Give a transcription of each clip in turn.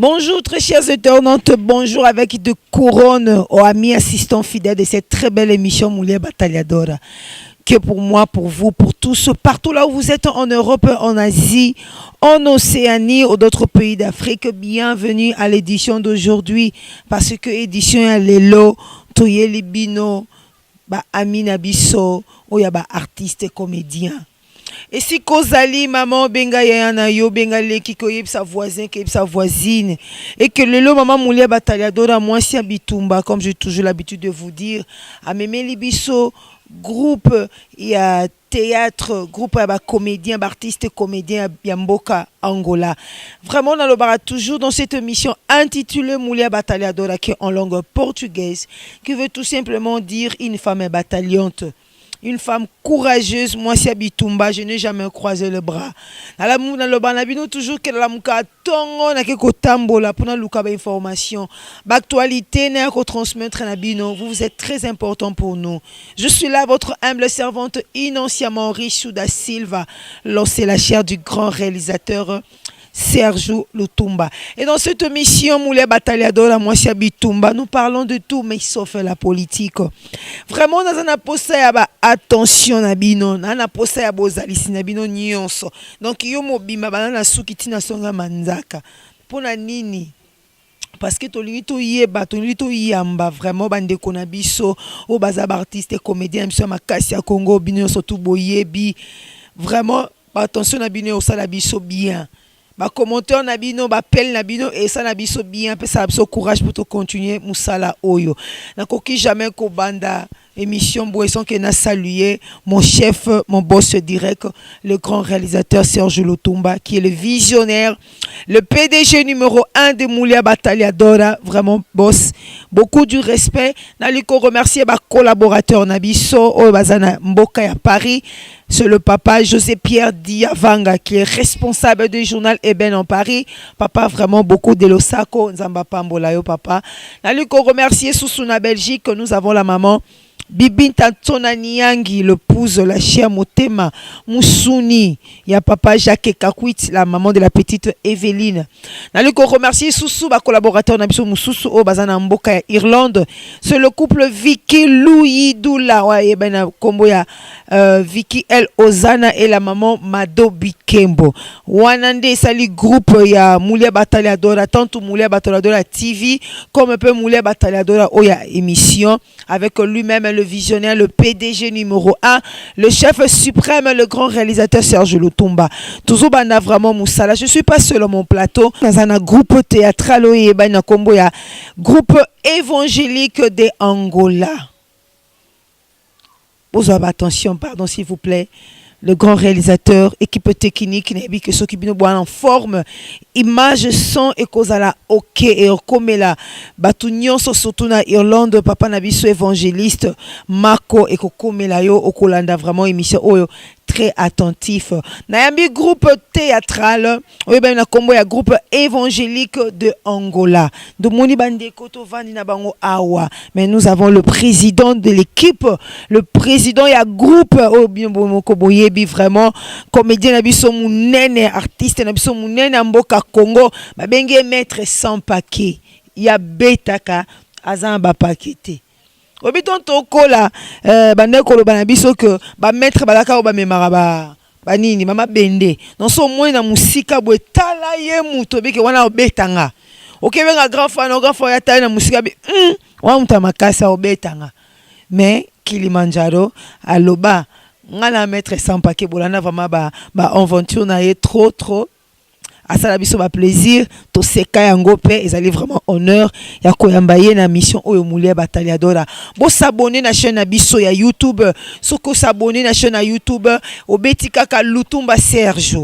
Bonjour très chers internautes, bonjour avec de couronne aux amis assistants fidèles de cette très belle émission Moulia Battaliadora. Que pour moi, pour vous, pour tous, partout là où vous êtes en Europe, en Asie, en Océanie ou d'autres pays d'Afrique, bienvenue à l'édition d'aujourd'hui. Parce que édition ya lelo, toye libino, ba amina biso, oya ba artiste comédien. Et si Kozali, maman, benga yana yo, benga leki ko yeb sa voisin, ko yeb sa voisine. Et que le maman Moulia Battaliadora, moi si Bitumba, comme j'ai toujours l'habitude de vous dire, à Memeli Bisso, groupe, il y a théâtre, groupe, il y a comédien, artiste comédien, Yamboka, Angola. Vraiment, on a toujours dans cette émission intitulée Moulia Battaliadora, qui est en langue portugaise, qui veut tout simplement dire une femme bataillante. Une femme courageuse, moi si Bitumba, je n'ai jamais croisé le bras. Toujours que la muka tongo na ke kotambola pour na luka ba information. L'actualité n'a qu'au transmettre na bino. Vous êtes très important pour nous. Je suis là, votre humble servante, innocemment riche da Silva, lancé la chair du grand réalisateur Serge Lutumba. Et dans cette mission Moulia Battaliadora, moi c'est Bitumba, nous parlons de tout mais sauf la politique. Vraiment dans un aposta ya ba attention na bino, na aposta ya bozalisi na bino nyonso. Donc yo mobimba bana sukiti na songa manzaka. Pona nini? Parce que tolingi to yeba, tolingi to yamba vraiment bande kona biso o baza artiste comédien biso makasi ya Congo bino surtout boyebi. Vraiment attention na bino osala biso bien. Ba commentaire na bino ba appel na bino et ça na biso bien pe ça biso courage pour te continuer musala oyo na koki jamais ko banda émission boisson que na saluer mon chef, mon boss direct, le grand réalisateur Serge Lutumba qui est le visionnaire, le PDG numéro 1 de Moulia Battaliadora, vraiment boss, beaucoup du respect. Na liko remercier ba collaborateur na biso o bazana mboka ya Paris. C'est le papa José-Pierre Diavanga qui est responsable du journal Eben en Paris. Papa, vraiment beaucoup de l'Osako. Nzamba Pambolayo, papa. Nous remercier Sousouna Belgique. Nous avons la maman Bibinta Tonaniangi, le pouce, la chère Motema Mousouni. Il y a papa Jacques Kakwit, la maman de la petite Evelyne. Nous remercier Soussou, ma collaborateur Nabiso Moussoussou, au Bazana Mboka, Irlande. C'est le couple Vicky Louis Doula. Ouais, ben, Komboya, Vicky El Ozana et la maman Mado Bikembo. Wanande, sali groupe, il y a Moulia Battaliadora, tant Moulia Battaliadora TV, comme un peu Moulia Battaliadora, où il y a émission, avec lui-même le visionnaire, le PDG numéro 1, le chef suprême, le grand réalisateur Serge Lutumba. Toujours bana vraiment Moussala. Je suis pas seul à mon plateau. Dans un groupe théâtral, groupe évangélique de Angola. Vous avez attention, pardon s'il vous plaît. Le grand réalisateur, équipe technique, que ceux qui sont en forme, image, son et cause à la ok et comme la batunion surtout na Irlande, papa nabiso évangéliste, Marco et comme la yo okolanda vraiment émission oyo très attentif. Nayambi groupe théâtral, oui ben na combo ya groupe évangélique de Angola. De moni bande koto vandi na bango awa. Mais nous avons le président de l'équipe, le président ya groupe o bien bomoko boyebi vraiment comédien na biso munene, artiste na biso munene mboka Congo, ba benge maître sans paquet. Ya betaka azamba paqueté. Obiton tokola bande ko lobana biso que ba maître balaka ba memara ba nini mama bende non so moi na musika bo tala ye muto beke wana obetanga okebenga grand fan ya tala na musika bi wa muta makasa obetanga mais Kilimanjaro aloba ngana maître sans paquet bolana vraiment ba aventure na ye trop asala biso ba plaisir to seka yango pe ezali vraiment honneur ya koyambaye na mission oyo Moulia Battaliadora. Bo s'abonner na chaîne na biso ya YouTube, soko s'abonner na chaîne na YouTube obeti kaka Lutumba Serge.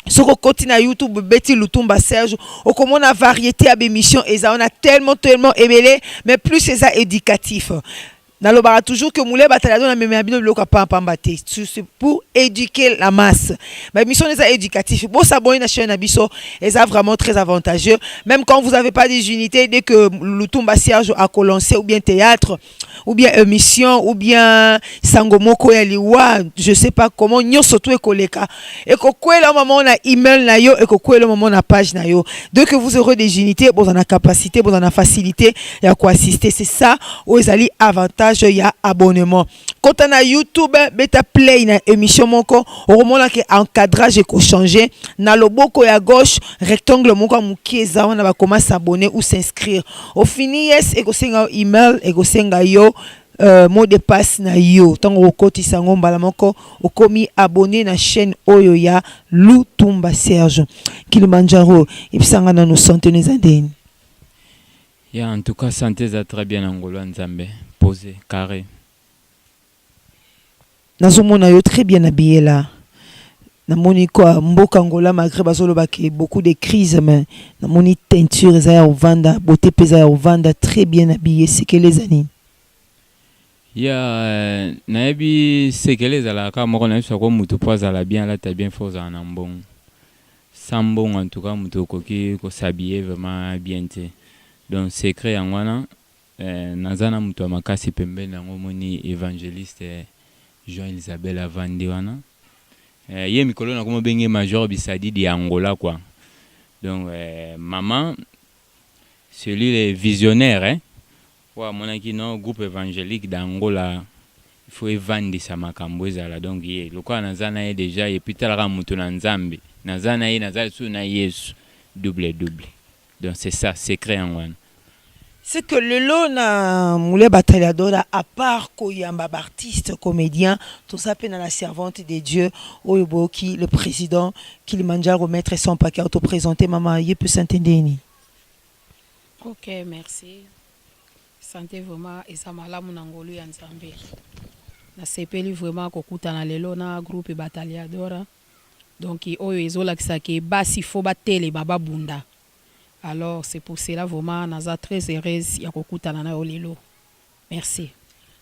Soko koti na YouTube beti Lutumba Serge, okomona variété ya émission eza on a tellement ébélé mais plus c'est ça éducatif. Nalobara toujours que Moulia Battaliadora na memabino bloka pambate c'est pour éduquer la masse. Ma mission est éducative. Bon s'abonner à la chaîne Abisso est vraiment très avantageux. Même quand vous n'avez pas des unités, dès que Lutumba Serge a lancé ou bien théâtre, ou bien émission ou bien sangomoko ya liwa, je sais pas comment nyo surtout ekoleka ekokwela moment na email na yo ekokwela moment na page na yo. Donc vous aurez des unités, vous en a capacité, vous en a facilité ya ko assister, c'est ça où ezali avantage ya abonnement. Quand on a YouTube beta play na émission moko oromona ke encadrage eko changer na loboko ya gauche rectangle moko mukieza wana ba comment s'abonner ou s'inscrire. Au fini yes eko senga email eko senga yo mot de passe na yo tango okotisa ngo mbala moko okomi abonné na chaîne oyo ya Lutumba Serge Kilimanjaro ipsanga na nos santé nos andeni. Ya en tout cas santé za très bien ngolo nzambe posé carré. Nazomona yo très bien habillé là. Namoni quoi mboka ngola malgré bazoloba ke beaucoup de crises mais namoni teinture za ya ovanda beauté pesa ya ovanda très bien habillé c'est que les années. Ya naibi sekele zala ka moko na biso ko mutu po zala bien là ta bien fort za na mbongo. Sambon en tout cas mutu koki ko s'habiller vraiment bien te. Donc secret en wana nazana mutu makasi pembeni nango moni évangéliste Jean Isabelle Avandi wana. Ye mikolo na komo benge major bisadi di Angola quoi. Donc maman celui les visionnaires hein. Ouais, mon aki non groupe évangélique d'Angola il faut évandi sa makambo ezala donc ye lokwa nazana ye déjà et puis talaka mutu na nzambe nazana ye nazali su na Yesu double donc c'est ça secret en wana. C'est que le lot na moule Bataliadora à part koyamba artiste comédien tout ça peine à la servante de Dieu Oyoboki le président Kilimanjaro remettre son paquet auto présenter maman ye peut s'entendre ni. OK, merci. Santé vraiment et ça malamu na ngolu ya nzambe. Na sepeli vraiment kokuta na lelo na groupe Bataliadora. Donc oyo ezolakisa ke basi fo batele baba bunda. Alors c'est pour cela vraiment naza très heureuse ya kokuta na lelo. Merci.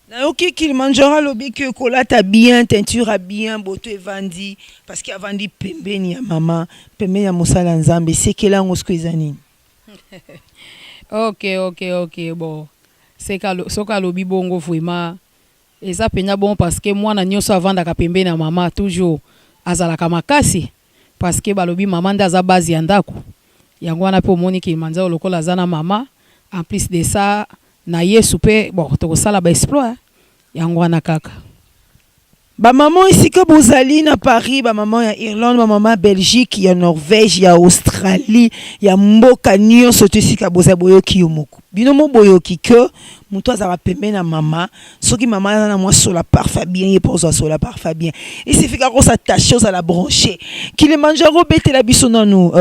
Na oki Kilimanjaro lobi que kolata bien teinture a bien boto evandi parce qu'il avandi pembeni ya mama pembeni ya mosala nzambe c'est que là ngosko ezani. OK bon. C'est que lobi bongo vraiment eza penya bon parce que moi na nyoso avanda pembeni na mama toujours azalaka makasi parce que balobi mama ndaza base ya ndako yango wana pe omoni Kilimanjaro lokola zana mama en plus de ça na Yesu pe bon tokosala ba exploit yango wana kaka. Ba maman ici que bozali na Paris, ba maman ya Irlande, ba maman Belgique, ya Norvège, ya Australie, ya mboka nyonso tosika bozaboyoki yo moko. Bino mo boyoki que muto azala pembe na mama, soki mama na moi sur la parfait bien, ye pozo sur la parfait bien. Il suffit qu'on s'attache à la brancher. Kilimanjaro bete la biso na nous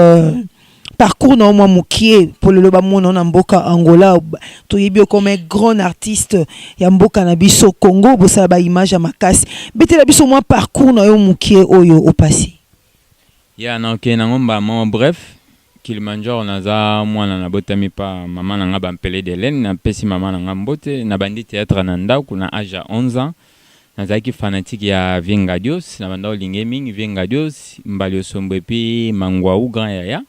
parcours na moi mukie pour le loba mona na mboka Angola to yebio comme un grand artiste ya mboka na biso Congo bosala ba image ya makasi bete la biso moi parcours na yo mukie oyo au passé ya na ok na ngomba mo bref Kilimanjaro naza mwana na botami pa mama na nga bampele d'Hélène na pesi mama na nga mbote na bandi théâtre na ndako na âge à 11 ans nazaki fanatique ya Vingadios na banda olinge mingi Vingadios mbali osombo epi mangwaou grand yaya.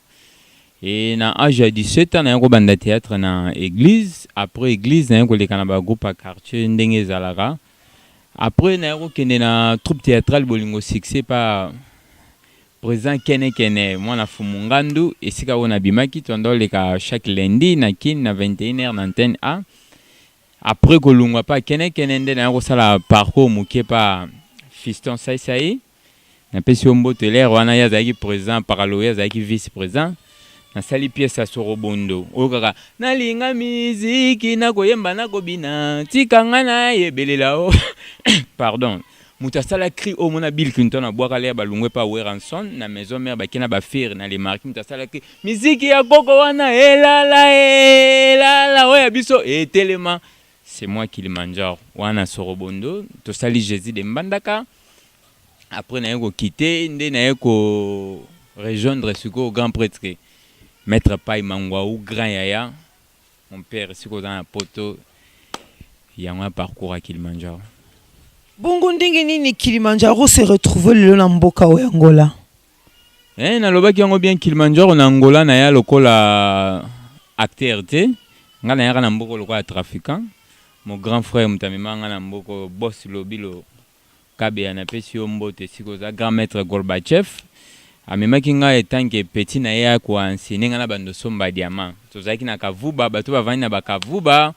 Et na âge à 17 ans, na yako banda théâtre na église. Après église, na yako leka na ba groupe à quartier ndenge zalaka. Après na yako kende na troupe théâtrale bolingo succès par président Kene moi na Fumungandu et sika ona bimaki tondo leka chaque lundi na kin na 21h na antenne A. Après kolungwa pa Kene nde na yako sala parcours muke pa Fiston Saïsaï. Na pesi ombote l'air wana ya zaki président paraloya zaki vice président. Na sali pièce à Sorobondo. Okaka nalinga miziki na koyemba na kobina tikanga na yebelela o. Pardon. Muta sala cri au mona Bill Clinton na boaka le balungwe pa Weranson na maison mère bakina ba faire na les marques muta sala cri miziki ya koko wana elala oya biso etelema. C'est moi qui le Kilimanjaro wana Sorobondo to sali Jésus de Mbandaka. Après na yeko quitter nde na yeko rejoindre suko grand prêtre Maître Pai Mangwaou, grand yaya, mon père, c'est dans la poto, il y a un parcours à Kilimanjaro. Bongo ndenge nini Kilimanjaro se retrouve le mboka o Angola. Na loba ki yango bien Kilimanjaro na Angola na ya lokola acteur te, nga na ya na mboko lokola trafiquant. mon grand frère mutamimanga na mboko boss lobilo kabe na pesi mbote siko za grand maître Gorbachev amemaki nga etanke petit na ya ko enseigner nga na bando somba diamant tozaki na kavuba bato bavani na bakavuba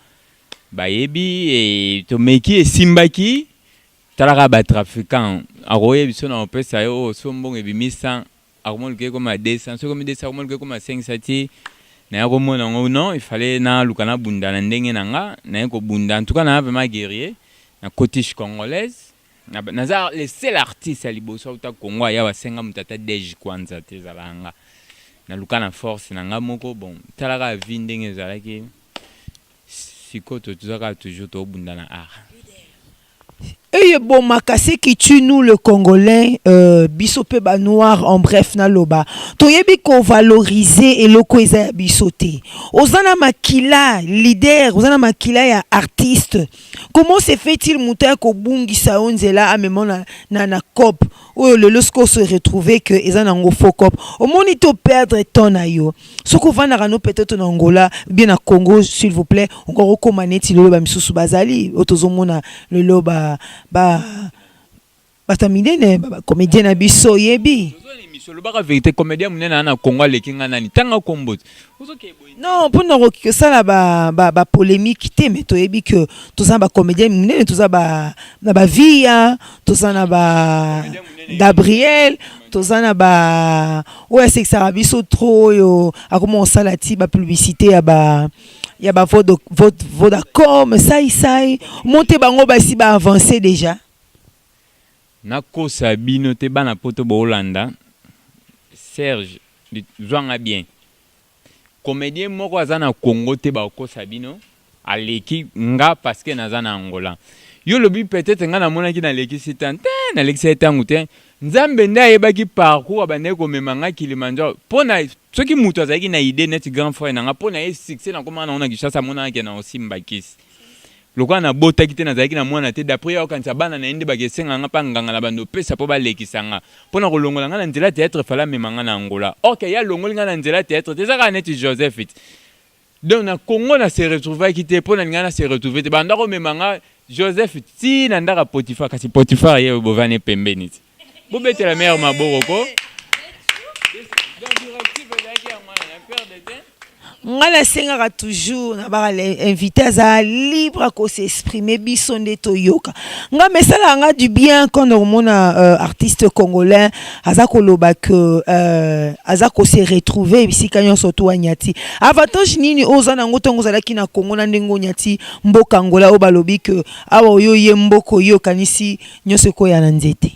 bayebi e to meki esimbaki talaka ba trafiquant aroye biso na opesa yo sombongo ebimisa akomoluke comme 200 soki 200 akomoluke comme 500 na yako mona non il fallait na lukana bunda na ndenge nanga na yako bunda en tout cas na vraiment guerrier na cotiche congolaise na le seul artiste à liboso uta Congo ya wasenga mutata deji kwanza te zalanga na lukana force nanga moko bon talaka vie ndenge zalaki sikoto tuzaka toujours to bunda na art. Et bon, makase qui tue nous le Congolais, bisope ba noir en bref na loba. Toyebi ko valoriser et loko eza bisoté. Ozana makila leader, ozana makila ya artiste. Comment se fait-il muta ko bungisa onzela amemo na cop ou le lorsqu'on se retrouver que ezana ngo faux cop. Au monito perdre ton ayo. Soko vana rano peut-être en Angola, bien à Congo s'il vous plaît, encore recomaneti le loba misusu bazali, otozomona le loba ba batamine ba comédien na biso yebi le baka vérité comédien munena na Congo lekinga nani tanga kombo non pour no que ça là ba polémique té mais toyebi que tous ba comédien munene tous ba na ba via tous na ba Gabriel tous na ba ouais c'est que ça biso trop yo a comment ça la ti ba publicité ya ba ya ba Vodacom ça monter bango ba si ba avancer déjà nako sabino te bana poto bo Hollanda Serge zwanga bien comédien moko azana Congo te ba ko sabino aleki nga parce que nazana Angola yo lobi peut-être nga na mona ki na leki sitante na leki setangu te nzambe nda yebaki parcours abane ko memanga Kilimanjaro pona soki muto azaki na idée net grand frère nanga pona ye succès na koma na ona kishasa mona ke na osimba kisi lokwa na bota kite na zaki na mwana te d'après yo kanisa bana na ende bakesenga nga pa nganga na bando pesa po balekisanga pona kolongola nga na nzela théâtre fala memanga na Angola OK ya longoli nga na nzela théâtre te zaka net Joseph it donc na Congo na se retrouver kite pona nga na se retrouver te banda ko memanga Joseph ti na ndaka Potifar kasi Potifar ye bovane pembeni ti bo bete la mère maboroko donc directive là qui a mwana na père de temps ngala sengaka toujours na ba invité à libre à s'exprimer bisonde toyoka nga mesala nga du bien quand on a artiste congolais azako loba que azako se retrouver bisi kanyo soto anyati avantage nini ozana ngotongo zalaki na Congo na ndengo nyati mboka Angola o balobi que awa oyo ye mboko yo kanisi nyose ko ya na nzete.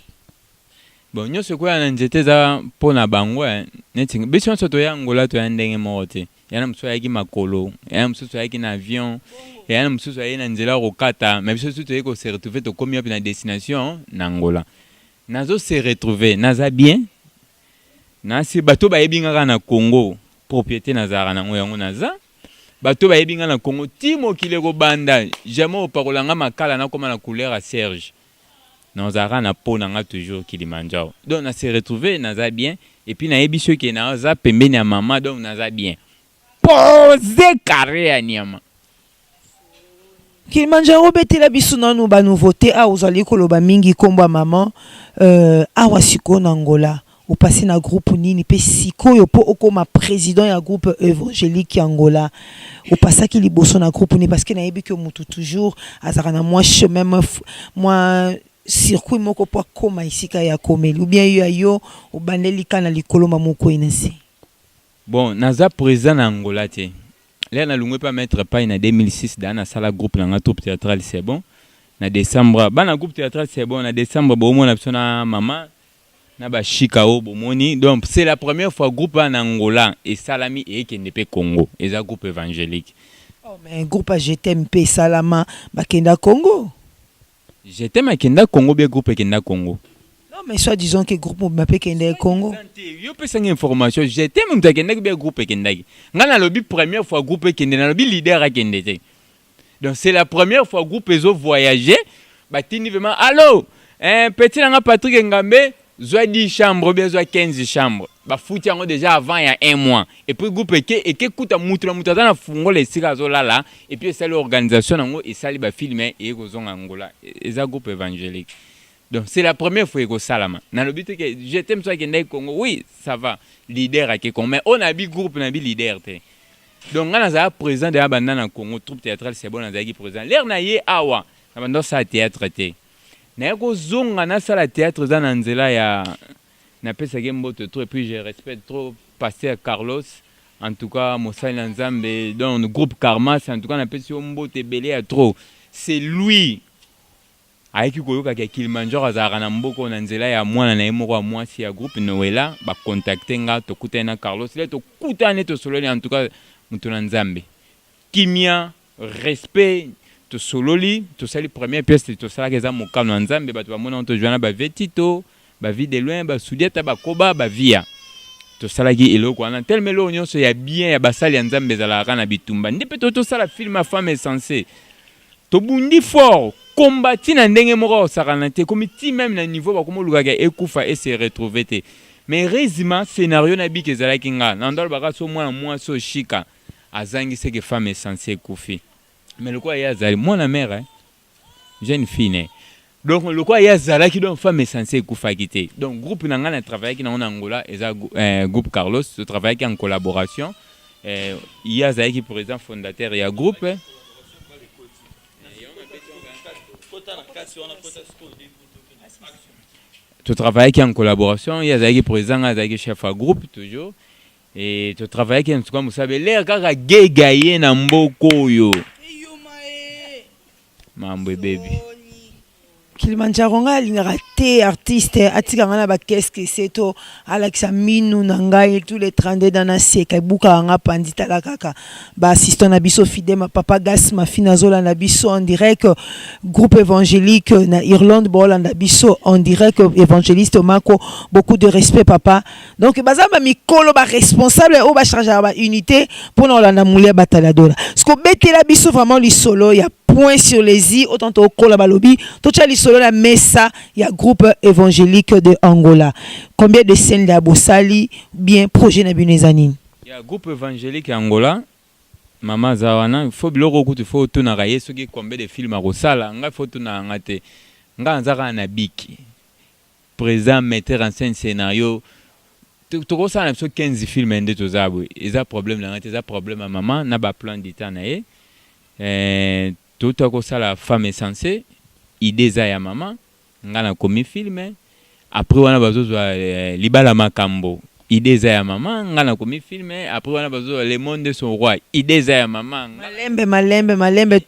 Bon nyose ko ya na nzete za pona bango neti biso soto ya Angola to ya ndenge mote yana msusu yaki makolo yana msusu yaki na avion yana msusu yaki na nzela rokata mais biso soto yeko se retrouver to komi na destination na Angola nazo se retrouver naza bien nasi bato ba yebinga na Congo propriété nazara na ngoyango naza bato ba yebinga na Congo timo kileko banda jamais oparolanga makala na koma na couleur à Serge nazara na pona nga toujours Kilimanjaro donc na se retrouver naza bien et puis na yebiso ke naza pembeni ya mama donc naza bien posé carré à Niama. Kilimanjaro betela biso nanu ba nouveauté a ozali koloba mingi komba maman awa siko na Angola ou passer na groupe nini pe siko yo po okoma président ya groupe évangélique ya Angola ou passa ki liboso na groupe ni parce que na yebi que mutu toujours azara na moi chemin moi circuit moko po koma isika ya komeli ou bien yo o bandeli kana likoloma moko inasi. Bon, naza président na Angola te. Là na lungwe pas mettre pas en 2006 dans la salle groupe na troupe théâtrale c'est bon. Na décembre, ba na groupe théâtral c'est bon, na décembre bo mo na psona maman na ba Chikao bomoni. Donc c'est la première fois groupe en Angola et Salami et Kendepe Congo, et ça groupe évangélique. Oh mais groupe GTMP Salama Bakenda Congo. GTM Kenda Congo bien groupe Kenda Congo. Mais soit disons que groupe m'appelle Kenda Congo. Yo peux une information, j'étais même Kenda bien groupe Kenda. Ngana lobby première fois groupe Kenda, na lobby leader à Kenda. Donc c'est la première fois groupe ezo voyager, batini vraiment allô, petit nga Patrick Ngambe, Soit 10 chambres, bien soit 15 chambres. Bah foutu déjà avant il y a 1 mois. Et puis groupe et que coûte à moutra dans fungo les sikazo là et puis c'est l'organisation en et ça va filmer et ils ont Angola. Et ça groupe évangélique. Donc c'est la première fois que ça là. Dans le but que je t'aime soit que Congo, oui, ça va. Leader à Congo, mais on a bi groupe, on a bi leader. Donc on a président de Abandon en Congo, troupe théâtrale c'est bon, on a qui président. L'air naïe awa. Abandon ça théâtre té. Na ko zonga na sala théâtre za na nzela ya na pesa gemboto trop et puis je respecte trop pasteur Carlos en tout cas Mosai Nzambe dans le groupe Karma en tout cas na pesa mbote belé à trop c'est lui aiki koyoka ke Kilimanjaro azara na mboko na nzela ya mwana na yemo kwa mwasi ya groupe Noela ba contacter nga to kutana Carlos le to kutane to solo en tout cas mutuna Nzambe kimia respect to sololi to sali première pièce to sala keza mokano Nzambe bato ba mona to joana ba vetito ba vie de loin ba sudieta ba koba ba via to sala ki eloko ana tellement lo nyonso ya bien ya basali ya Nzambe zala kana bitumba ndipe to sala film à femme censée to bundi fort combattre na ndenge moko osakana te comme ti même na niveau ba komo lukaka ekufa et se retrouver te mais résima scénario na bi kezala kinga na ndalo baka so mwana mwa so shika azangi c'est que femme censée kufi mais le quoi yazali mwana mère hein? Jeune fille donc le quoi yazala qui donne femme censée kufa kité donc groupe na ngana travailler qui na Angola et groupe Carlos se travaille en collaboration yazali qui président fondateur ya groupe tu travailles en collaboration, il y a des présidents, il y a des chefs à groupe toujours. Et tu travailles en tout cas, vous savez, l'air kaka gay gaye na mboko yo. Mambo baby. Kilimanjaro nga lingaka te artiste atika nga na ba qu'est-ce que c'est to Alexa Minu nangai tous les 32 dans na seka buka nga pandita la kaka ba assistant na biso fidèle ma papa gas ma fina zola na biso en direct groupe évangélique na Irlande bola na biso en direct évangéliste Mako beaucoup de respect papa donc bazamba mikolo ba responsable o ba charger ba unité pour na la moulia bataladora ce ko betela biso vraiment li solo ya point sur les i autant au kolabalobi tout ça li solo la messa il y a groupe évangélique de Angola combien de scènes de Bosali bien projet na binezani il y a groupe évangélique Angola mama zawana faut biloko kutu faut tuna raye soki combien de films à Rosala nga faut tuna ngate nga nzaka na biki présent metteur en scène scénario to ko ça na 15 films ende to zabwe eza problème na ngate eza problème à maman na ba plan d'état na ye tout à coup ça la femme est censée idée za ya maman ngana komi film après on a besoin libala makambo idée za ya maman ngana komi film après on a besoin le monde de son roi idée za ya maman malembe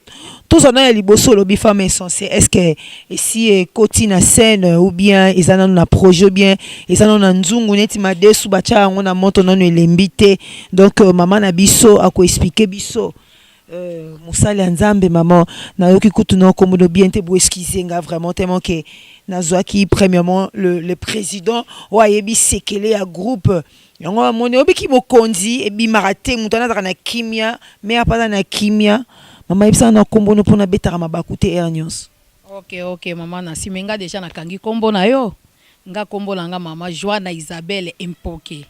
tout ça na liboso lobi femme est censée est-ce que ici côté na scène ou bien ils en ont un projet bien ils en ont un nzungu neti madesu bacha on a moto non lembité donc maman na biso a ko expliquer biso Moussali Nzambe maman na yoki kutu no komodo bien te bo excuser nga vraiment tellement que nazwa ki premièrement le président wa yebi sekele ya groupe yango moni obi ki bokonzi e bi marate mutana na kimia mais apana na kimia mama ibsa na kombo no pona betara mabakute ernios OK maman na simenga déjà na kangi kombo na yo nga kombo na nga mama Joana Isabelle Impoke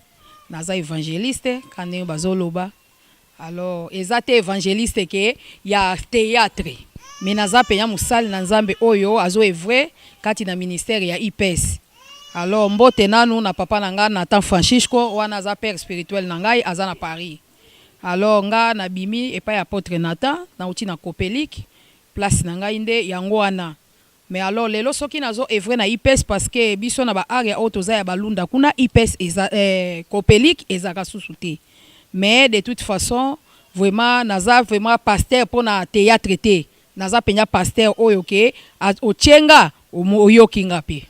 naza évangéliste kané bazoloba. Alors, ezate évangéliste que ya théâtre. Mais naza penya musali na Nzambe oyo azo evre kati na ministère ya IPS. Alors mbote nanu na papa nanga Nathan Francisco wana za père spirituel nangai aza na Paris. Alors nga na bimi epa ya apôtre Nathan na uti na Copelic place nangai nde yango wana. Mais alors lelo soki nazo evre na IPS parce que biso na ba area auto za ya balunda kuna IPS eza Copelic ezaka susuté. Mais de toute façon, vraiment, naza vraiment pasteur pour na théâtre té. Naza penya pasteur oyoke ochenga oyokinga pe.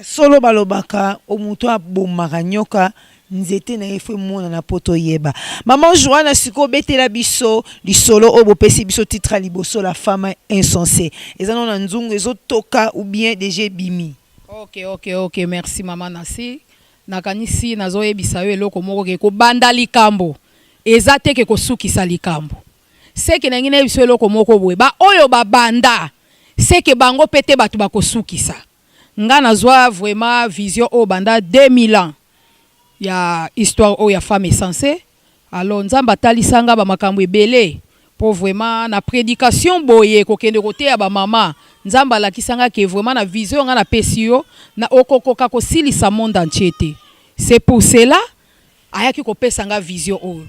Solo balobaka omuto abomaka nyoka nzete na efwe mona na poto yeba. Maman Joana siko betela biso lisolo obo pesi biso titre liboso la femme insensée. Ezano na nzungu ezotoka ou bien déjà bimi. OK, merci maman Nasi. Nakanisi nazo yebisa yo eloko moko ke ko banda likambo ezate ke ko sukisa likambo seke na ngine biso eloko moko boye ba oyo ba banda seke bango pete batu ba ko sukisa nga nazwa vraiment vision au banda 2000 ans ya histoire o ya femme essentielle. Alors nzamba talisanga ba makambo ebele pour vraiment na prédication boye kokende kote ya ba mama nzamba la kisanga ke vraiment na vision nga na pesio na okokoka ko silisa monde entier. C'est pour cela ayaki ko pesanga vision o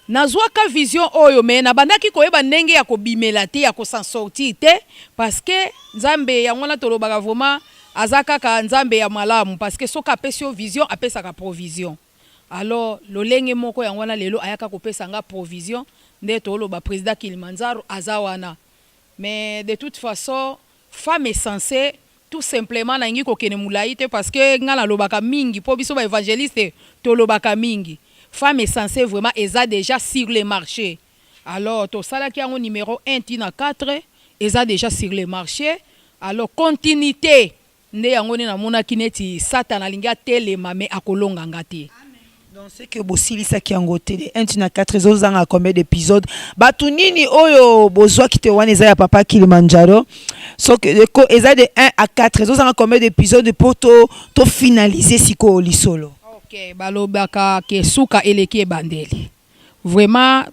nazwa ka vision oyo me na bandaki koyeba ndenge ya kobimela te ya ko s'en sortir te parce que nzambe ya ngona tolobaka vraiment azaka ka nzambe ya malamu parce que soka pesio vision apesa ka provision. Alors lolenge moko ya ngona lelo ayaka ko pesanga provision nde toloba président Kilimanjaro azawana. Mais de toute façon femme est censée tout simplement na ngi ko kene mulaite parce que ngana lobaka mingi po biso ba évangéliste tolobaka mingi. Femme est censée vraiment eza déjà sur le marché. Alors to sala ki yango numéro 1 tina 4 eza déjà sur le marché. Alors continuité nde yango na mona kineti Satan alinga telema me akolonga ngati. Donc c'est que bosilisa ki yango tele 1 tina 4 ezozanga combien d'épisodes batu nini oyo bozwa ki te wana eza ya papa Kilimanjaro so que eza de 1 à 4 ezozanga combien d'épisodes pour to finaliser siko lisolo. Ok, balobaka ke suka eleki ebandeli. Vraiment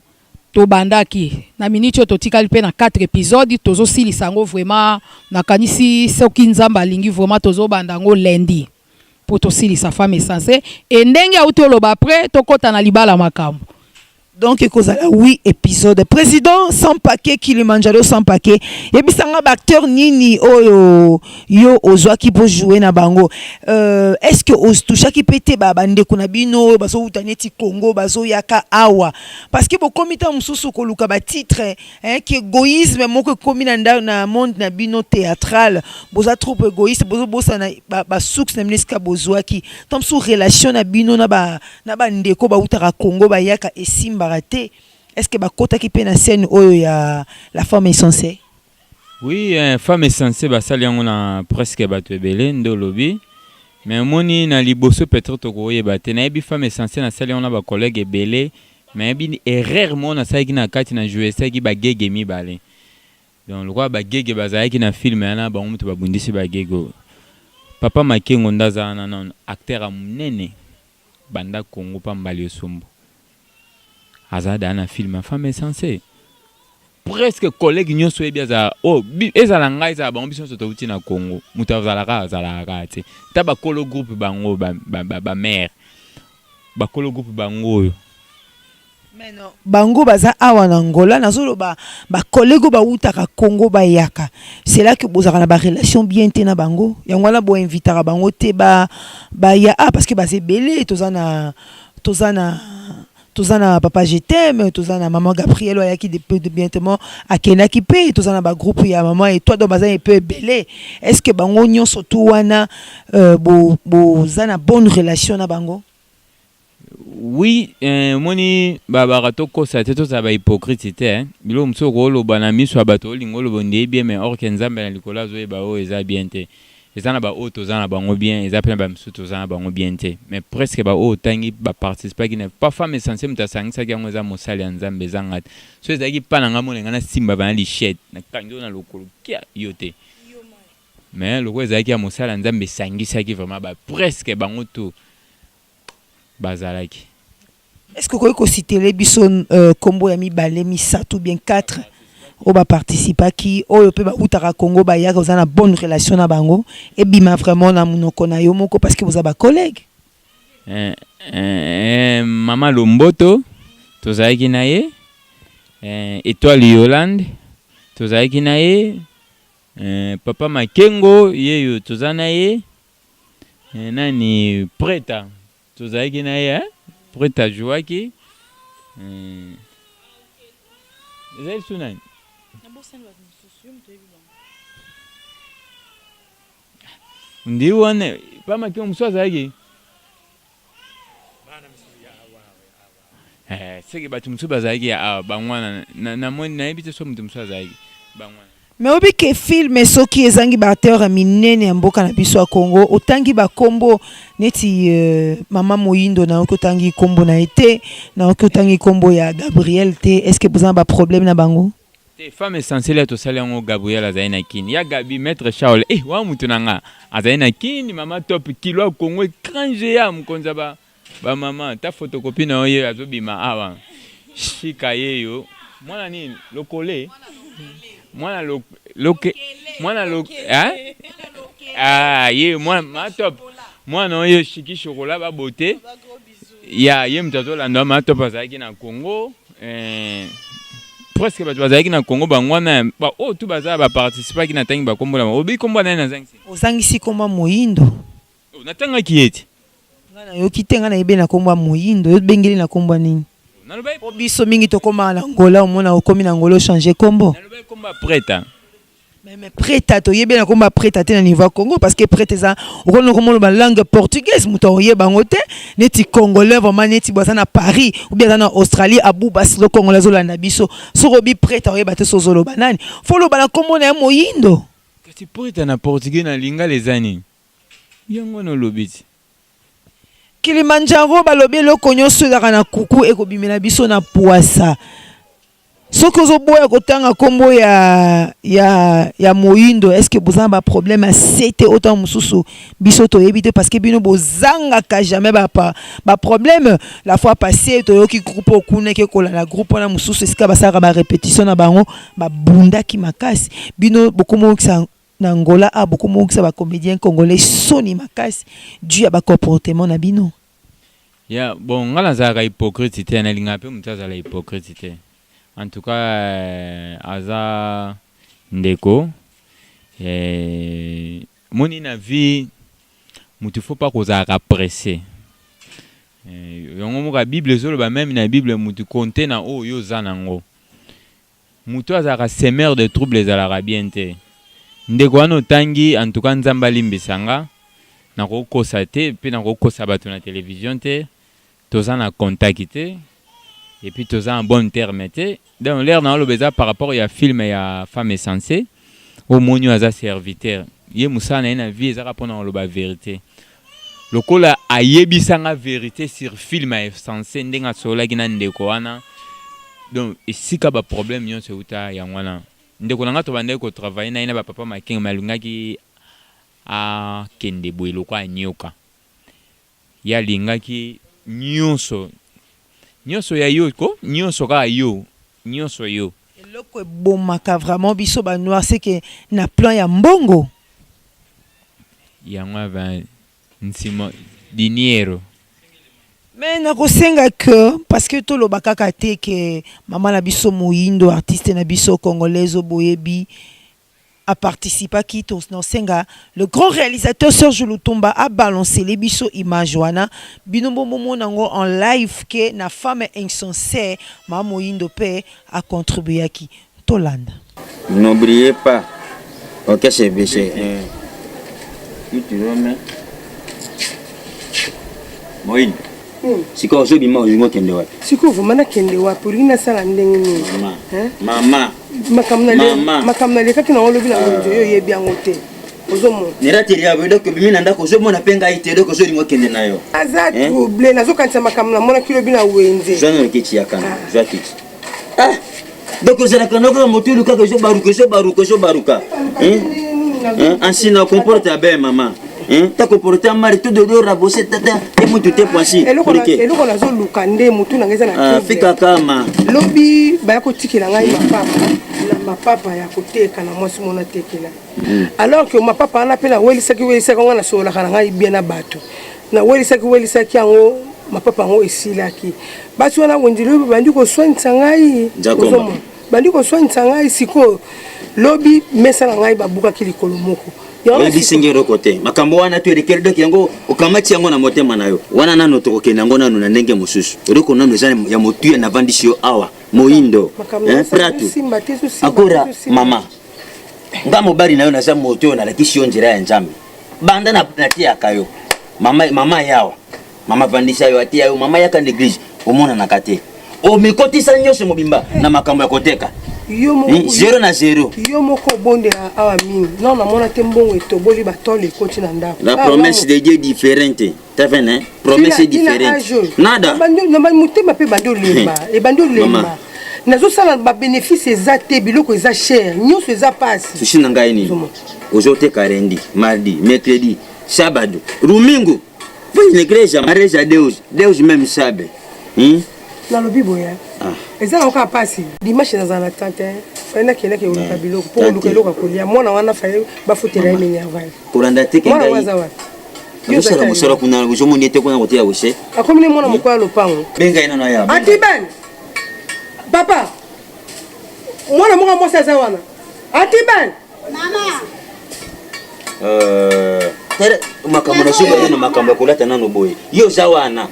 to bandaki na minitio to tikali pe na 4 épisodes tozo silisa ngo vraiment nakanisi soki nzamba lingi vraiment tozo bandango lundi pour to silisa femme essentielle et ndenge auto loba après to kota na libala makambo. Donc ekozala 8 épisodes. Président sans paquet Kilimanjaro sans paquet. Yebisanga ba acteur nini oyo yo ozwaki po jouer na bango. Est-ce que os touchaki pété ba bande kuna bino baso utaneti Congo baso yaka awa parce que bo komita mususu ko luka ba titre que égoïsme moko komi na monde na bino théâtral boza trop égoïste bozo bosa na ba soux na mneska bozwaki tom sous relation na bino na ba ndeko ba utara Congo ba yaka esimba. Est-ce que bakota ki pe na scène oyo ya la femme essentielle? Oui, femme essentielle basali yango na presque bato ebele ndo lobi. Mais moni na liboso peut-être to koyeba te na yebi femme essentielle na sali yango na ba collègue ebele mais yebi erreur mo na sali na kati na jouer saki ba gege mibale. Donc le roi ba gege bazali na film yana ba mutu babundisi ba gege. Papa Makengo ndaza na non acteur amunene banda Congo pambali osombo. Azada na film femme essentielle. Presque collègue nyonso ebiaza oh ezala ngai za ba ambition soto uti na Congo. Mutazala ka te. Ta ba kolo groupe bango ba mère. Ba kolo groupe bango. Mais non, bango baza awa na Angola nazolo ba collègue ba utaka Congo ba yaka. C'est là que bozaka na ba relation bien te na bango. Yango bo invitera bango te ba ya parce que ba c'est belé tozana tozana papa je t'aime tozana maman Gabriel oyaki de bientôt akena ki pe tozana ba groupe ya maman et toi do bazana peu belé. Est-ce que bango nyonso to wana zana bonne relation na bango? Oui, moni babarato ko sa teto za ba hypocrite te bilo msoko lo bana miso abato lingolo bonde bien mais or kenzambe na likola zo ba o eza bien te. Ezana ba auto zana bango bien eza pena ba msuto zana bango bien te mais presque ba o tangi ba participer qui n'est pas femme essentielle mutasangisa ki yango za mosali ya nzambe zanga so ezaki pana ngamo ngana simba bana lichette na kango na lokolo kia yote mais loko ezaki ya mosali ya nzambe sangisa ki vraiment ba presque bango to bazalaki. Est-ce que vous pouvez citer les bisons combo ya mibale misato bien 4 on va participer qui o peut ba utara Congo ba ya vous avez une bonne relation na bango et bima vraiment na munoko na yo moko parce que vous avez collègue Mama Lomboto tozaki na ye Étoile Yolande tozaki na ye Papa Makengo yeyo tozana ye nani Preta tozaki na ye Preta jouaki ezali sunani ndi wane pama kio mswaza yake seki batu msuba za yake bangwana na moni na ebite so mtu mswaza yake bangwana mais obi ke film soki ezangi ba acteur minene ya mboka na biso ya Congo otangi ba kombo neti mama Moyindo na okotangi kombo na ete na okotangi kombo ya Gabriel te est-ce que vous avez ba problème na bango? te femme essentielle to sala ngo Gabriel azaina kini ya Gabi maître Shaol wa mutunanga azaina kini mama top kilo Congo étranger ya mkonza ba mama ta photocopie na oyo azobima awa shika yeyo mwana nini lokole mwana loke mwana loke ye mwana top mwana oyo shiki chocolat ba beauté ya ye mtato la ndo ma top azaki na Congo presque bato bazalaki na Congo bangwana ba o tu baza ba participer ki na tangi ba kombola obi kombola na zangisi ozangisi komba moyindo natanga kieti ngana yo kitenga na ibe na komba moyindo yo bengeli na komba nini obiso mingi to koma na Angola omona okomi na Angola changer kombo naloba komba preta mais preta to yebe na komba preta te na niveau Congo parce que preta za okono komona ba langue portugaise muto oyeba ngote neti congolais vraiment neti boza na Paris ou bien na Australie abubas le congolais zolanda biso sorobi preta oyeba te sozolo banani folo bana kombo na moyindo kasi preta na portugais na linga les années yango no lobiti Kilimanjaro balobi loko nyonso ezaka na kuku ekobimela biso na poisa soki ozoboya kotanga kombo ya moyindo est-ce que bozana ba problème à sete autant mususu biso toyebi te parce que bino bozangaka jamais ba problème la fois passée toyoki groupe okune ke kola na groupe na mususu esika basaka ba répétition na bango ba bundaki makasi bino bokomo kisa na Angola a beaucoup de ba comédiens congolais soni makasi dû à ba comportement na bino ya bon ngala za hypocrite na linga pe mutaza la hypocrite en tout cas aza ndeko moni na vie mutu faut pas koza ka presser yongo mo ka bible zolo ba même na bible mutu compter na o yo zanango mutu azaka semeur de troubles à l'arabien te ndeko wana tangi en tout cas nzamba limbisanga na kokosa te pe na kokosa bato na télévision te toza na contacté et puis toza en bon terme te dans l'air na lobeza par rapport ya film ya femme essentielle au monyo aza serviteur ye musana na vie ezaka pona loba vérité lokola ayebisanga vérité sur film ya essentielle ndenga sola kina ndeko wana donc esika ba problème nyonso uta ya ngwana ndeko nanga to bande ko travailler na ina ba papa making malungaki a kende boilo kwa nyoka ya lingaki nyonso ya yo ko nyonso ka yo nyonso yo eloko ebomaka vraiment biso ba noir c'est que na plan ya mbongo ya ngwa nsimo dinero mais na kosenga que parce que to lobaka kate que maman na biso moyindo artiste na biso congolaise boyebi a participé à qui tous non senga le grand réalisateur Serge Lutumba a balancé les biso image wana binombo momo nango en live que na femme insensée maman moyindo pe a contribué à qui Tolanda. N'oubliez pas OK c'est bêché Moïne siko ozobima olingo kende wapi siko vumana kende wapi urina sala ndenge nini mama makamna le kaki na olobi na ngonjo yo yebi yango te ozomo nerateli ya bodo ko bimi na ndako ozomona penga ite doko ozolingo kende nayo aza trouble nazokanisa makamna mona kilo bina wenze jana lekiti ya kana jatiti doko zela kana ko motu luka ko baruka ansina comporte bien maman ta comporter mari tout de rabosser tata et mutu te poisi eloko nazo lukande mutu na ngeza na fika kama lobi ba ko tikela ngai mapapa ya koteka na mwasi mona tekela alors que mapapa ana pena welisaki ngana sola kana ngai bien na bato na welisaki yango mapapa ngo esilaki basi wana wendilo bandi ko sointa ngai bandi ko sointa ngai siko lobi mesa na ngai babuka kilikolo moko Oyebi singero kote makambo wana tu elekere doki yango okamati yango na motema nayo wana nano tokokenda yango nano na ndenge mosusu eloko nano eza ya motu na vandisio awa moyindo pratu akora mama nga mobali nayo naza moto na lakisi yo njira ya nzambe banda na tia kayo mama yawa mama vandisa yo atia yo mama yaka neglige omona na kate o mikotisa nyose mobimba na makambo ya koteka 0-0 yo moko bonde awa mingi non na mona te mbongo etoboli batole ekoti na ndako la promesse de Dieu différente t'as vu hein promesse différente nada na mutema pe bando lemba e bando lemba nazo sala ba bénéfice exacté biloko eza cher nyonso eza passe sushi na ngai nini ozote karendi mardi mercredi sábado domingo vai na igreja mareja Deus même sabe na lobi boya eza na ka passe dimanche na zana tante faina kele ke uluka biloko pour uluka loka kolia mwana wana faye ba futera ine nyavai kuranda teke ngai yo sala musala kuna ujomo niete kuna kotia wose akomi mwana mukwa lopango benga ina na ya atiban papa mwana monga mosa za wana atiban mama tere makambo na shuba yana makambo kulata nano boy yo za wana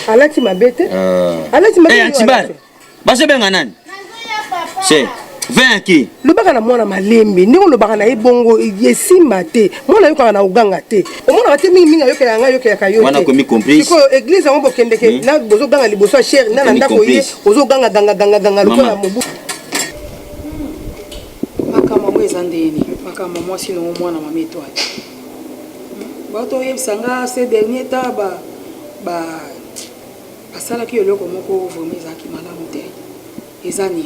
alati mabete atiban base benga nani c'est 20 ki lobaka na mwana malembe ndingo lobaka na ebongo yesimba te mwana yoka na uganga te omona te mingi ayokela nga yokela kayo te wana komi complice ko église ngo bokendeke na bozo ganga liboso cher na ndako ye ozo ganga ganga lokola mobu makama mweza ndeni makama mwasi no mwana mama étoile bato yebisanga ces derniers temps ba asalaki eloko moko vraiment ezaki malamu te ezani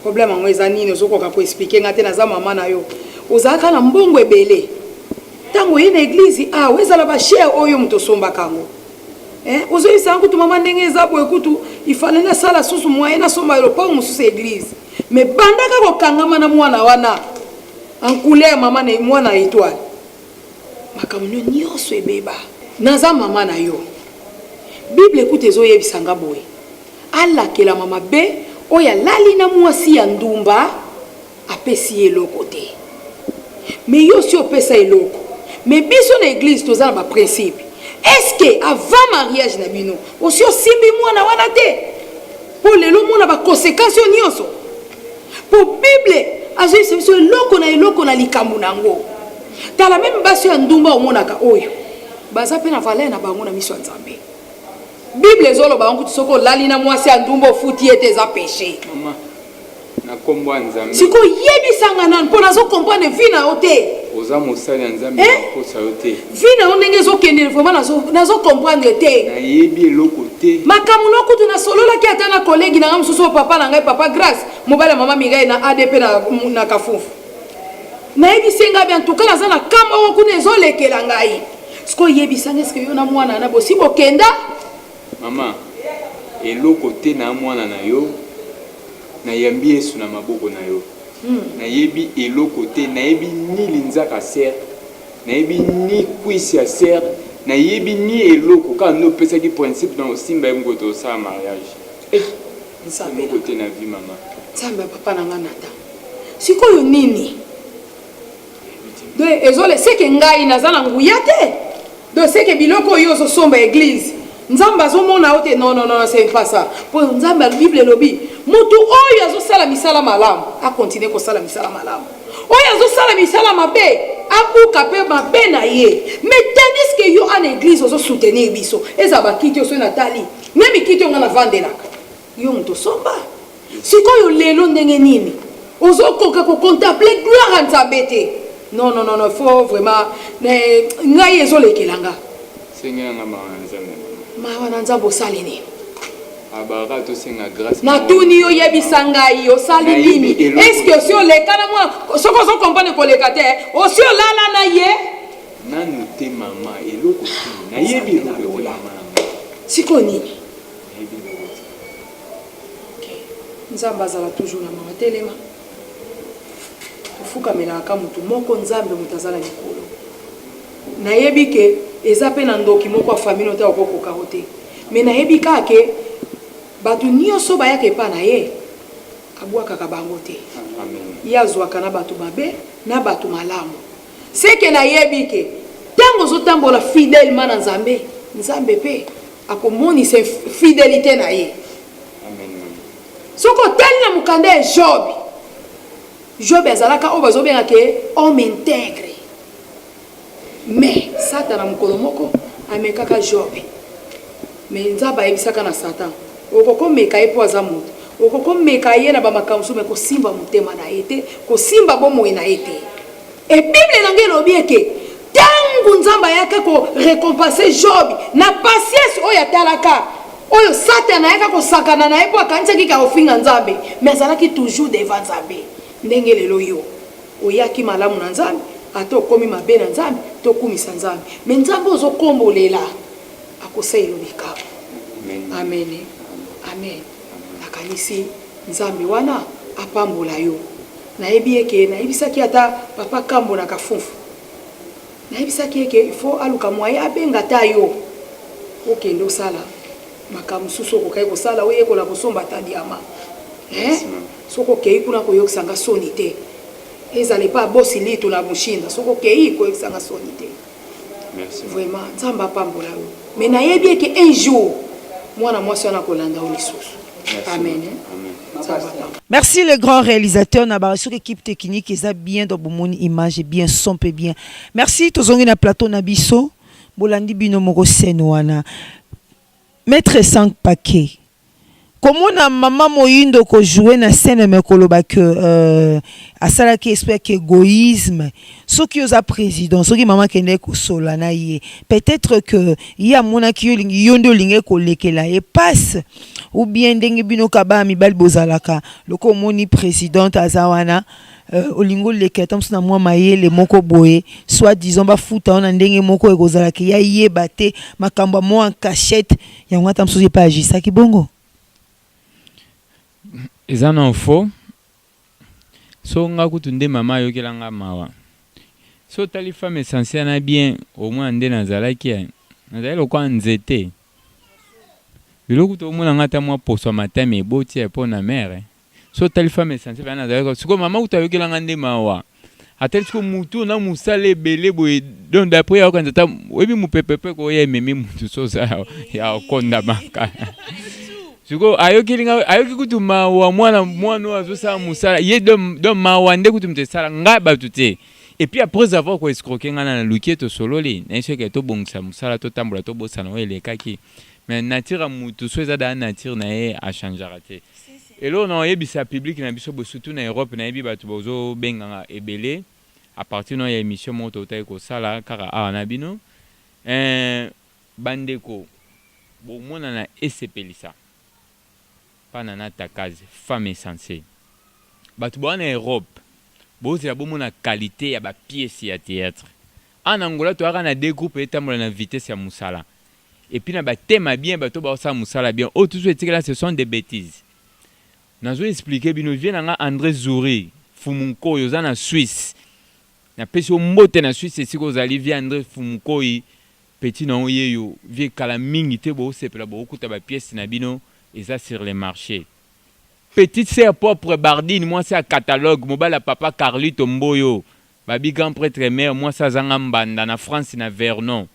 problème ngo ezani nozokoka ko expliquer ngate na za mama na yo ozaka na mbongo ebele tango ina église wezala ba cher oyo mto somba kango ozoyisa kutu mama ndenge ezabo ekutu ifale na sala susu moyen na somba lo pa mususu église mais bandaka ko kangama na mwana wana en couleur mama na mwana étoile makamno nyonso ebeba na za mama na yo bible ekutu ezoyebisanga boye alakela mama be oya lali na mwasi ya ndumba apesi eloko te mais yo si opesa eloko mais biso na église toza na ba principe est-ce que avant mariage na bino osi osimbi mwana wana te po lelo mona ba conséquences nyonso po bible azoyisa biso eloko na likambo nango tala même basi ya ndumba omonaka oyo baza pe na valeur na bango na miso ya Nzambe bible ezoloba ngo soko lali na mwasi ya ndumba futi ete za péché mama na kombo Nzambe siko yebisanga nan po nazo comprendre vie na ote oza mosali ya Nzambe ko sa ote vie na onenge zo kende vraiment nazo comprendre te na yebi eloko te makamu no kutu na solola ki ata na collègue na ngamususu papa na ngai papa grâce mobala mama migai na ADP na kafufu na yebisenga bien tout cas naza na kamba ko kuna ezolekela ngai siko yebisanga est-ce que yo na mwana na bosi bokenda mama eloko te na mwana na yo na yambi Yesu na maboko na yo na yebi eloko te na yebi ni linzaka ser na yebi ni kwisi ya ser na yebi ni eloko ka no pesa ki principe dans simba yango to sa mariage Nzambe eloko te na vie mama Nzambe papa na ngana ta sikoyo nini de ezole seke ngai nazana nguya te de seke biloko yo zo somba église Nzamba azomona ote non c'est pas ça pour Nzamba Bible lobi mutu oyo azosala misala malamu a continuer ko sala misala malamu oyo azosala misala mabe akuka pe mabe na ye mais tandis que yo en église ozo soutenir biso eza bakiti oso na tali même kiti ngana vandelaka yo mutu somba sikoyo lelo ndenge nini ozo koka ko contempler gloire à Nzambe te non faut vraiment ngai ezolekelanga sengela ngama Nzambe mawa na Nzambe osali nini abara to senga grâce na tuni yo yebisanga yo sali nini est-ce que si oleka na mwa soko so comprendre ko leka te osi olala na ye nanu te mama eloko te na yebi eloko te mama siko nini Nzambe azala toujours na mama telema tofukamela aka mutu moko Nzambe mutazala likolo nayebi ke eza pe na ndoki moko ya famille ota okokoka te mais nayebi kake bato nyonso bayaka epa na ye abwakaka bango te ye azwaka na bato mabe na bato malamu seke nayebi ke ntango ozotambola fidèlement na Nzambe pe akomonisa fidélité na ye soko otali na mokanda ya Job azalaka oyo bazobenga ke homme intègre mais Satan na mokolo moko amekaka Job mais Nzambe ayebisaka na Satan okokomeka ye po aza moto okokomeka ye na bamakambo me kosimba motema na ye te kosimba bomoi na ye te e Bible nange elobi eke ntango Nzambe ayaka ko récompenser Job na patience oyo atalaka oyo Satan ayaka kosakana na ye po akanisaki ka ofinga Nzambe mais azalaki toujours devant Nzambe ndenge lelo yo oyaki malamu na Nzambe ata okomi mabe na Nzambe tokumisa Nzambe mais Nzambe ozokombolela akoselo bikabo amen amen nakanisi Nzambe wana apambola yo nayebi eke nayebisaki ata papa kambo na kafufu nayebisaki eke ifo aluka mwaye abenga ta yo okende osala makambo susu okokai kosala oyekola kosomba ta diama soko kei kuna koyokisanga soni te ezale pa bosi litu na mushinda soko kei koyokisanga soni te vraiment Nzambe apambola yo mais nayebi eke un jour mwana mwasi wana kolanda o lisusu amen. Merci le grand réalisateur na sur équipe technique ils a bien dans mon image et bien son peu bien. Merci tozongi na plateau na biso bolandi bino moko senwana. Maître 5 paquets. Comment na maman Moyindo ko jouer na scène me koloba que asala ki espère que égoïsme ce qui osa président ce qui maman kende ko solana ye peut-être que ya mona ki yondo linge ko lekela e passe ou bien ndenge bino kaba mi bal bozalaka loko moni présidente azawana olingo leketa msuna mwa mayele moko boye soit disons ba futa on ndenge moko ekozalaka ya yeba te makambo mo en cachette ya ngata msuzi pa agisa ki bongo. Eza na fo so nga kutunde mama yokelanga mawa so tali femme essentielle na bien au moins nde nazalaki nazali lokwa nzete biloko to mona ngata mwa poso matame eboti epo na mère so tali femme essentielle nazalaki siko mama utayokelanga nde mawa ateli siko mutu na musale ebele boye donc d'après ya kanzata webi mupepepe ko ye memi mutu so za ya konda maka Suko ayoki kutuma wa mwana wazosa musala ye do mawande kutumte sala ngaba tute et puis après avoir ko escroquer ngana na lukieto sololi na iso ke to bongsa musala to tambola to bosana wele kaki mais nature mutu so za da nature na e a changer raté et là on a bisa public na biso bo surtout na Europe na yebi batu bozo benga ebele à partir de l'émission moto ta ko sala kara na bino bandeko bo mona na esepelisa pana na takaze femme essentielle batu bwana Europe bozi ya bomo na qualité ya ba pièce ya théâtre en Angola to na deux groupes etambola na vitesse ya musala et puis na ba thème bien bato ba sa musala bien oh tout ce là ce sont des bêtises nazo expliquer bino vient nga André Zouri Fumunko yoza na Suisse na pesi mbote na Suisse c'est ko zali via André Fumunko petit na oyeyo vie kala mingi te bo sepela bo kuta ba pièce na bino et ça sur les marchés. Petite sœur propre Bardine, moi c'est un catalogue. Mobile papa Carlito Mboyo. Babi grand prêtre mère, moi ça Zangambanda, na France na Vernon.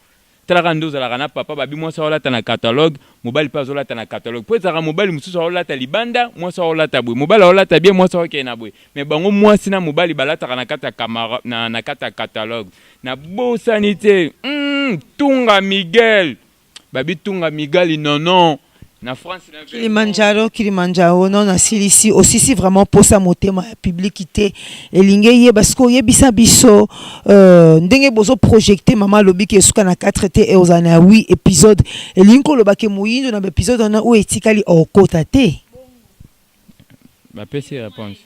Talarando Zalarana papa, babi moi ça ola na catalogue. Mobile pas ola na catalogue. Pour ça mobile musu ça ola libanda, moi ça ola tabou. Mobile ola bien, moi ça ok na boué. Mais bango moi sina mobile balata na kata camara na kata catalogue. Na beau sanité. Tunga Miguel. Babi Tunga Miguel non. Na France na Kilimanjaro non na silisi aussi si vraiment pour sa motema publicité elinge ye parce que yebisa biso ndenge bozo projecter mama lobi ke suka na 4 te et ozana 8 épisodes elinko lobake moyindo na épisode na o etikali okota te ba pesi réponse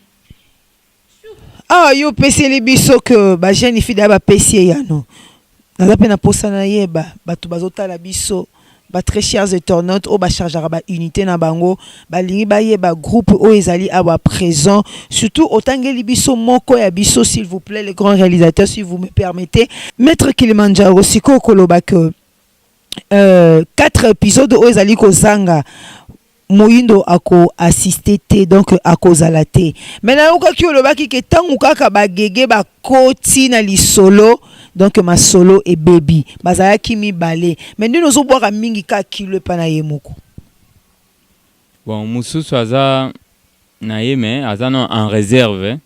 yo pesi le biso que ba jeune fille ba pesi ya no na pena posa na yeba batu bazotala biso ba très chers internautes au ba chargera ba unité na bango ba lingi ba ye ba groupe o ezali aba présent surtout otangeli biso moko ya biso s'il vous plaît les grands réalisateurs si vous me permettez maître Kilimanjaro siko koloba que 4 épisodes o ezali ko zanga Moyindo ako assisté te donc ako zalate maintenant oka ki oloba ki ke tangu kaka ba gege ba koti na lisolo donc ma solo et baby bazaya kimi balé mais nous nous boire mingi ka kilo pana yemoko bon mususu aza na yeme aza no en réserve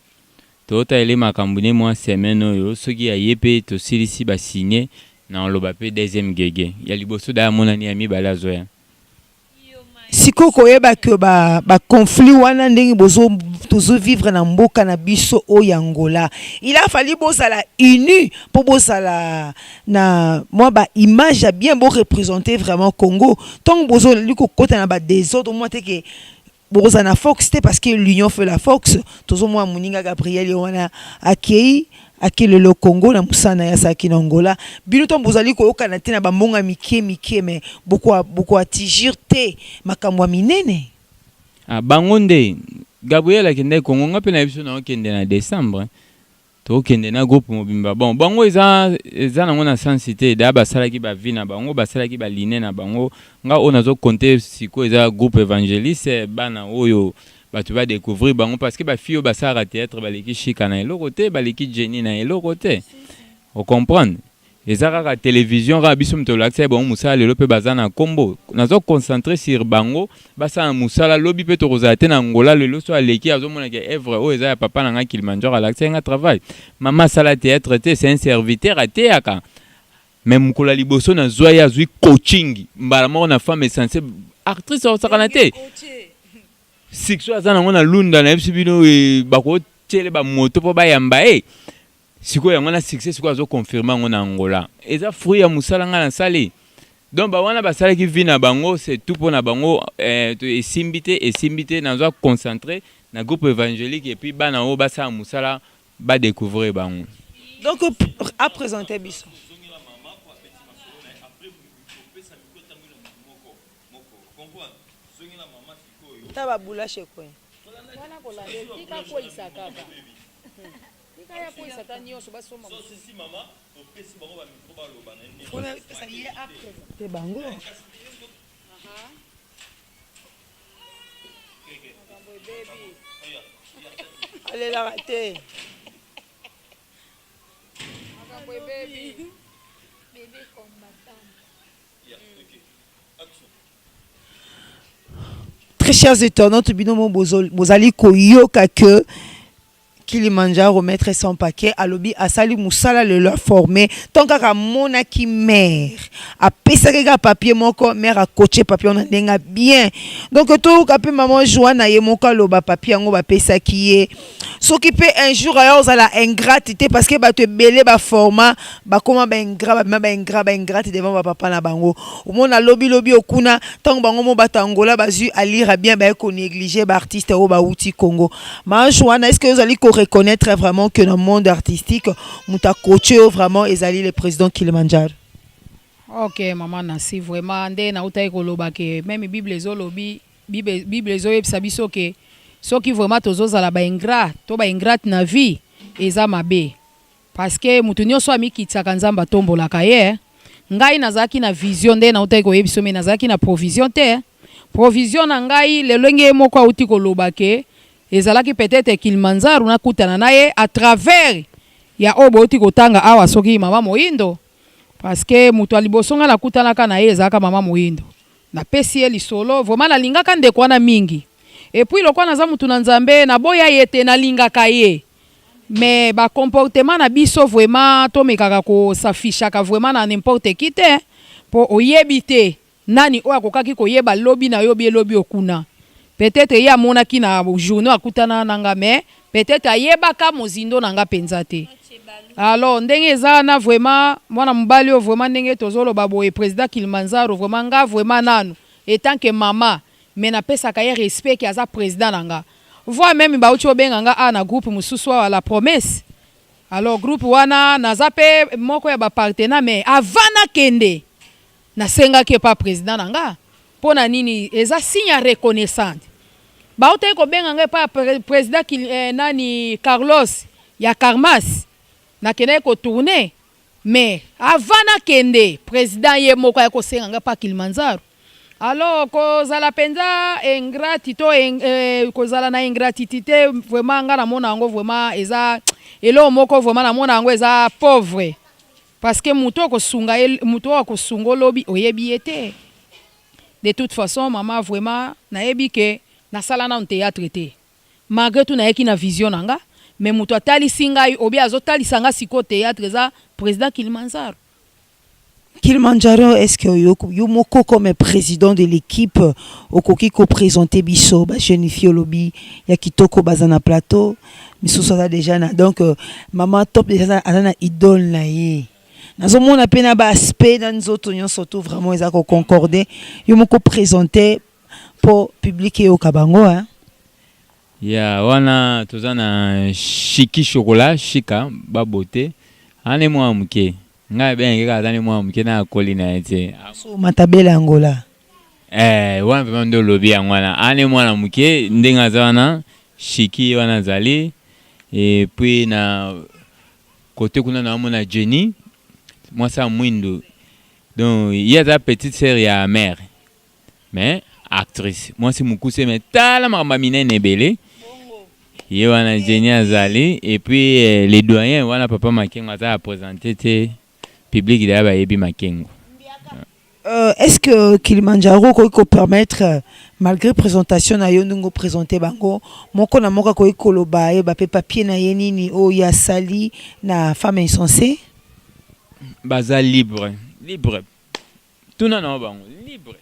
tota ele makambune moi semaine oyo soki ayepe to silisi ba signer na loba pe deuxième gege ya liboso da monani ami balazo ya siko koyeba ke ba conflit wana ndenge bozo tozo vivre na mboka na biso o Angola. Il a fallu bozala uni pour bozala na moi ba image a bien beau représenter vraiment Congo. Tant bozo liko kota na ba désordre moi te que boza na Fox c'était parce que l'union fait la Fox. Tozo moi Muninga Gabriel wana akei akele le Congo na musana ya saki na Angola bino to bozali ko okana te na bambonga mike mais beaucoup atigir te makamwa minene bangonde Gabriel akende Congo nga pe na biso na okende na décembre to okende na groupe mobimba bon bango eza na ngona sensité da basala ki ba vina bango basala ki ba line na bango nga ona zo compter siko eza groupe évangéliste bana oyo tu vas découvrir bango parce que ba fille ba sara théâtre ba leki chika na elo côté ba leki Jenny na elo côté on comprend ezaka ka télévision ra biso mto l'accès bon musala lelo pe bazana combo nazo concentrer sur bango basa musala lobi pe to rozate na Angola lelo so aleki azomona ke œuvre o eza ya papa na nga Kilimanjaro à l'accès nga travail mama sala théâtre te c'est un serviteur à théâtre même mukula liboso na zoya zui coaching mbala mo na femme censée actrice au sakanate Sixo azana ngona lunda na ebisibino bako tele ba moto po ba yamba siko ya ngona succès siko azo confirmer ngona Angola eza fruit ya musala ngana sali donc ba wana basala ki vina bango c'est tout pour na bango esimbité na zo concentrer na groupe évangélique et puis bana o basa musala ba découvrir bango donc à présenter biso taba boulashe kwe wana kolande tika ko isakaka tika ya ko isaka nyoso basoma so si mama opesi bango ba micro ba loba na ni ona pesa ye après te bango allez la rater baby combattant. Très chers internautes, binomo bozali koyoka que Kilimanjaro remettre son paquet à l'obi asali musala le leur formé tant qu'à mona qui mère a pesaka papier moko mère a coaché papier on a bien donc tout capé maman Joana ye moka loba papier ngo ba pesa qui est s'occuper un jour alors à la ingratité parce que ba te belé ba format ba comment ba ingrat devant ba papa na bango au monde a lobby okuna tant bango mo batangola ba zu à lire bien ba ko négliger ba artiste au ba outi Congo ma Joana est-ce que vous allez reconnaître vraiment que dans le monde artistique muta coaché vraiment ezali le président Kilimanjaro. OK maman nasi vraiment ndé na utai koloba ke même bible zolobi bible zo yebisa biso ke soki vraiment tozozala ba ingrat to ba ingrat na vie eza mabe parce que mutu nyonso amikitsaka nzamba tombolaka ye ngai nazaki na vision ndé na utai ko yebiso me nazaki na provision te provision na ngai lelenge moko auti koloba ke ezalaki peut-être Kilimanjaro na kutana naye à travers ya oboti kotanga awa soki mama Moindo parce que mutu alibosonga la kutana kana ye ezaka mama Moindo na pesi eli solo vraiment la lingaka ndeko wana mingi et puis lokwa naza mutu na nzambe na boya yete na lingaka ye mais ba comportement na biso vraiment to mekaka ko safishaka vraiment na n'importe qui te po oyebite nani o akokaki koyeba lobi na yobi lobi okuna peut-être ya monaki na journée akutana nanga mais peut-être ayebaka mozindo nanga penzate alors ndenge eza na vraiment mwana mobali o vraiment ndenge tozoloba boye président Kilimanjaro vraiment nga vraiment nanu et tant que maman mais na pesa ka respect ki aza président nanga voix même ba uchi obenga nga na groupe mususu wa la promesse alors groupe wana naza pe moko ya ba partenaire mais avana kende na senga ke pa président nanga pona nini eza signe ya reconnaissante ba utai ko benga nga pa président nani Carlos ya Karmas na kene ko tourner mais avana kende président ye moko ya ko senga nga pa Kilimanjaro alors ko zala penza ingratitude ko zala na ingratitude vraiment nga na mona ngo vraiment eza elo moko vraiment na mona ngo eza pauvre parce que muto ko sunga muto ko sungolobi oyebi ete de toute façon maman vraiment na yebi ke na sala na théâtre te malgré tout na yeki na vision nanga mais muto atali singa obi azotali sanga siko théâtre za président Kilimanjaro Kilimanjaro, est-ce que Yomoko comme président de l'équipe okoki ko présenter biso ba jeune fille lobby ya kitoko bazana plateau misusu déjà na donc maman top déjà ana idole na ye nazomona pena ba aspect na nzoto nyonso to vraiment eza ko concorder Yomoko présenter pour public au kabango hein ya wana tozana Chiki chocolat Chika babote ane mwa muke ngai bengi ka tani mwa muke na kolina ete so matabela angola wana vraiment ndo lobby wana ane mwana muke ndenga zana Chiki wana zali et puis na côté kuna na mona Jenny moi ça mwindo donc il y a ta petite sœur ya mère mais actrice moi c'est mukuse mais tala mama minene belé ye wana Jenny azali et puis les doyens wana papa Makengo za présenter te public de ba yebi Makengo. Est-ce que Kilimanjaro ko permettre malgré présentation na yo ndongo présenter bango moko na moko ko koloba e ba papier na yenini o ya sali na femme insensée baza libre tout na bango libre.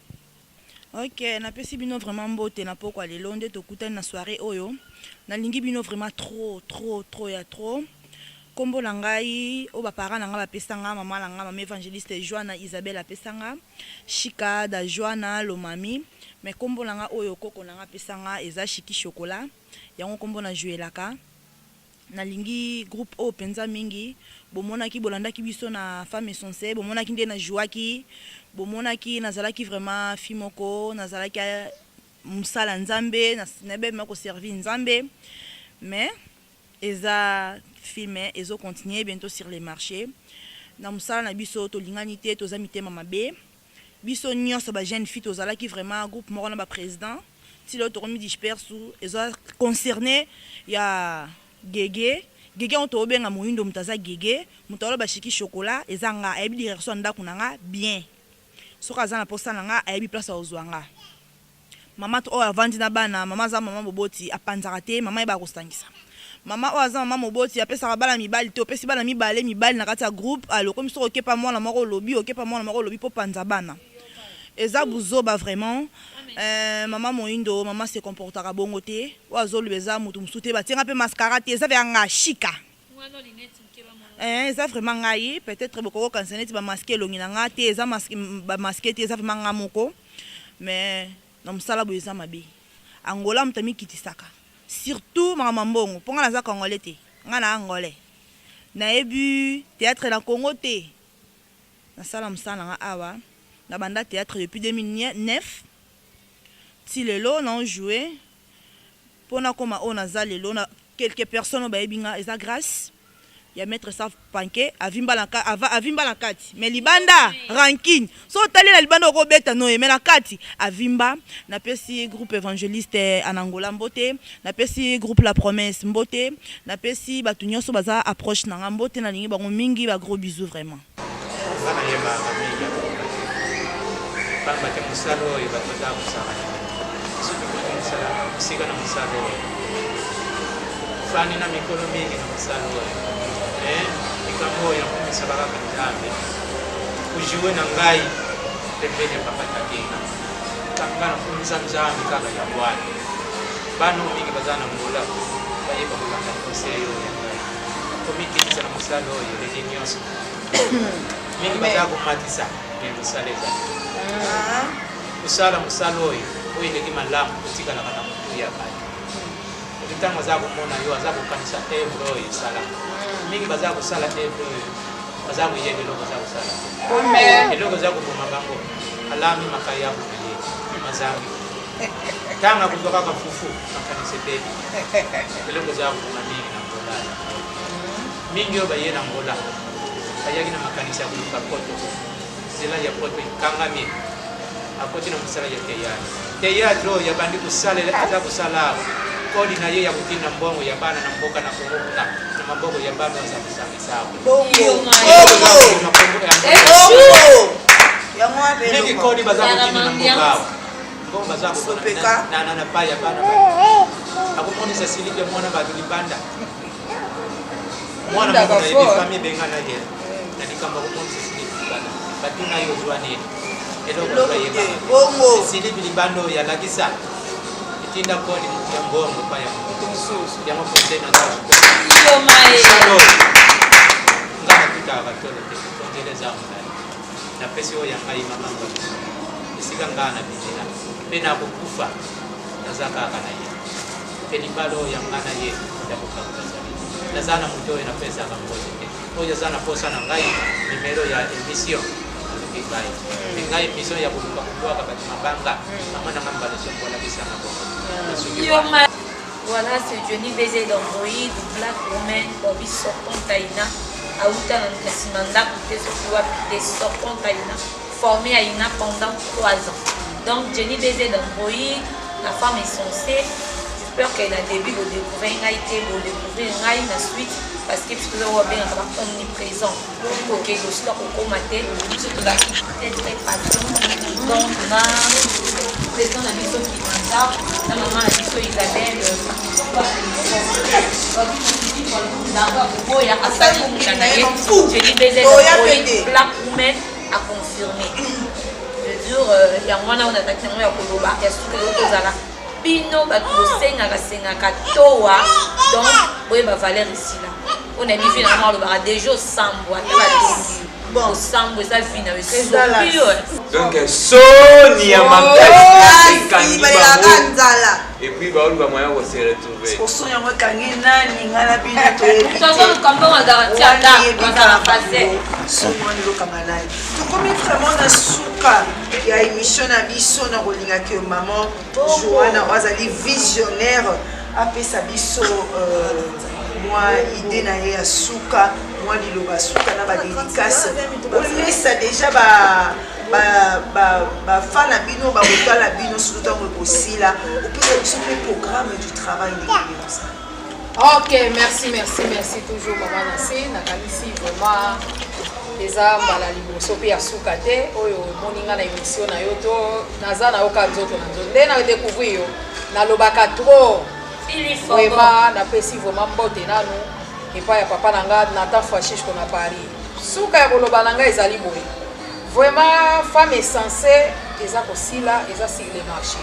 Ok, na pesi bino vraiment mbote na pokwa lelo nde tokutani na soirée oyo na lingi bino vraiment trop ya trop kombo na ngai o ba parents na nga ba pesanga mama na nga mama évangéliste Joana Isabelle apesanga Chika da Joana Lomami mais kombo na nga oyo koko na nga pesanga eza Chiki chocolat yango kombo na jouelaka na lingi groupe o penza mingi bomonaki bolandaki biso na femme essentielle bomonaki nde na jouaki bomonaki nazalaki vraiment fimoko nazalaki musala nzambe na be mako servi nzambe mais eza filmé ezo continuer bientôt sur les marchés na musala na biso to lingani te to zamite mama be biso nyonso ba jeune fille to zalaki vraiment groupe moko na ba président ti lo to komi disperse ezo concerné ya Gege on to obenga moyindo mutaza Gege mutalo ba Chiki chocolat ezanga ebi direction ndako nanga bien soka za na posta nanga ebi place ozwanga mama to avandi na bana mama za mama boboti apanzaka te mama eba kostangisa mama o aza mama moboti apesa bala mibali te opesi bala mibali na kati ya groupe aloko miso okepa mwana moko lobi okepa mwana moko lobi po panza bana eza buzoba vraiment maman moindo maman se comportera bongo te o azolu beza mutu musute batenga pe mascara te eza vanga Chika eza vraiment ngai peut-être boko kanseneti ba masquer longi na nga te eza ba masquer te eza vraiment ngamoko mais na musala bo eza mabe Angola mutami kitisaka surtout mama mbongo ponga naza congolais te nga na angolais na ebu théâtre na Congo te na sala musala nga awa na banda théâtre depuis 2009 si lelo na joué pona koma ona za lelo na quelques personnes ba ebinga eza grâce ya maître Saf Panke avimba la kati mais libanda ranking so tali na libanda ko beta no mais la kati avimba na pesi groupe évangéliste en Angola mbote na pesi groupe La Promesse mbote na pesi batu nyonso baza approche na mbote na lingi bango mingi ba gros bisous vraiment bana yeba mingi bamba te musalo e batoza musala sika na musalo fani na mikolo mingi na musalo ikambo ya kumisa baka kanjambe ujiwe na ngai pembeni papa takinga kanga na kumisa mjambe kaka ya bwana bano mingi bazana ngola bayeba kukanga kuseyo ya ngai komiti sana musalo yo le nyonso mingi bazako matisa ndio saleza musalo yo oile kimalamu kutika na kana ya bani kitanga zako mona yo azako kanisa ebro yo sala mingi bazako sala ebro bazako yende lo bazako sala amen eloko zako mabango alami makaya kuye mazangi tanga kutoka kwa fufu na kanisa bebi eloko zako na mingi na ngola mingi yo bayena ngola bayagi na makanisa kutoka poto zela ya poto kangami akoti na musala ya teatro ya bandi kusala ata kusala kodi na yeye ya kutina mbongo ya bana na mboka na kuruka na maboko ya bana za kusanga sawa bongo ya mwabe mingi kodi baza kutina na mboka mbongo baza kupeka na paya bana akumoni sa silike mwana ba tulibanda mwana mwana ya famille bengana ye na dikamba kumoni sa silike bana batuna yo ozwa nini eloko toyeba esili bilibanda oyo alakisa etinda koni ya ngongo pa ya moto mosusu yango fonte na nga nakutaka batolo te tondele eza molai napesi oyo ya ngai mamanga biso esika ngaa na bidela mpe nakokufa naza kaka na ye mpe libala oyo yanga na ye ya kokangazali naza na moto oyo napesaka mbote te oyo aza na posa na ngai nimero ya émission aluki ngai mpe ngai émission ya koluka kolwaka bato mabanga mama na ngai mbala sokolakisanga bongo. Voilà, c'est Johnny Baiser d'Android, Black Woman, Bobby Sorton Taïna, Aouta Nankasimanda, Kouté Sokoua, Pité Sorton Taïna, formé à Ina pendant 3 ans. Donc, Johnny Baiser d'Android, la femme est censée, j'espère qu'elle a début de découvrir une été, de découvrir une la suite, parce que puisque vous avez bien omniprésent, ok, je suis là pour commenter, surtout là, très patient, donc, président la mission qui la maman la mission Isabelle Johnny Baiser Black Woman a confirmé. Je veux dire, il y a un moment où on a attaqué à Koloba, il y a ce que l'autre a Pino, Senga Toa, donc, oui, Valère ici là. On a mis finalement le bar déjà au Sambo, bon, Sambo, ça finit avec ça. Donc, Sonia Makasi, et puis, bah, on va moyen de se retrouver. Pour Sonia Makasi, nani ngala bino to. Ça le campement à garantir dans la phase. Sonia le kamalai. Tu comme vraiment na suka ya émission na biso na rolinga que maman Joanna Wazali visionnaire après sa biso moi idée na ya suka moi liloba suka na ba dédicace on laisse déjà ba fana bino ba kotala bino surtout aussi là au plus sur le programme du travail de ça. Ok, merci toujours maman Nassé nakanisi vraiment eza mbala liboso pe ya suka te oyo moninga na émission na yo to naza na yoka nzoto na nzoto nde na découvrir yo nalobaka trop vraiment napesi vraiment mbote nanu epai ya papa na nga Nathan Fashish kona Paris suka ya koloba na nga ezali boye vraiment femme essentielle eza kosila eza sur le marché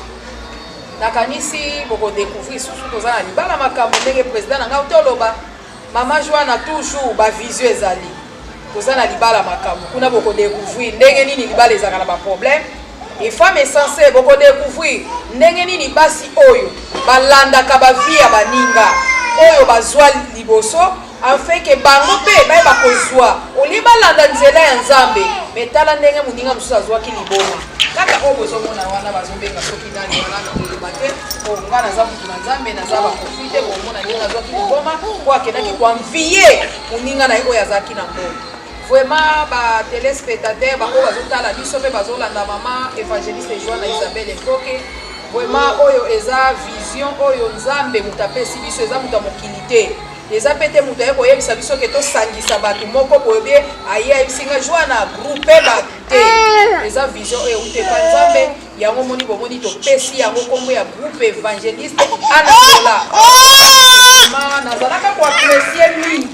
nakanisi boko découvrir surtout toza na libala makambo ndenge président na nga toloba mama Joanna toujours ba vision ezali toza na libala makambo kuna boko découvrir ndenge nini libala ezaka na ba problème et femme essentielle boko découvrir ndenge nini basi oyo balandaka ba vie ya baninga oyo bazwa liboso afin que bango pe bayeba kozwa oli balanda nzela ya nzambe metala ndenge moninga mosusu azwaki liboma kaka oyo bozomona wana bazobenga soki nani wana na koloba te nga naza mutu na nzambe naza baprofite bomona ndenge azwaki liboma po akendaki koanvie moninga na ye oyo azalaki na mbongo. Vraiment, ba téléspectateurs, ba oyo bazotala biso pe bazolanda mama évangéliste Joanna Isabelle Mpoke. Vraiment oyo eza vision oyo nzambe mutapesi biso eza muta mokilité. Eza pete muta ye koyebisa biso ke to sangisa bato moko boye aya ebisinga Joanna groupe baté. Eza vision oyo utepa nzambe yango moni bomoni to pesi yango kombo ya groupe évangéliste Anakola. Mama nazalaka ko apprécier mingi.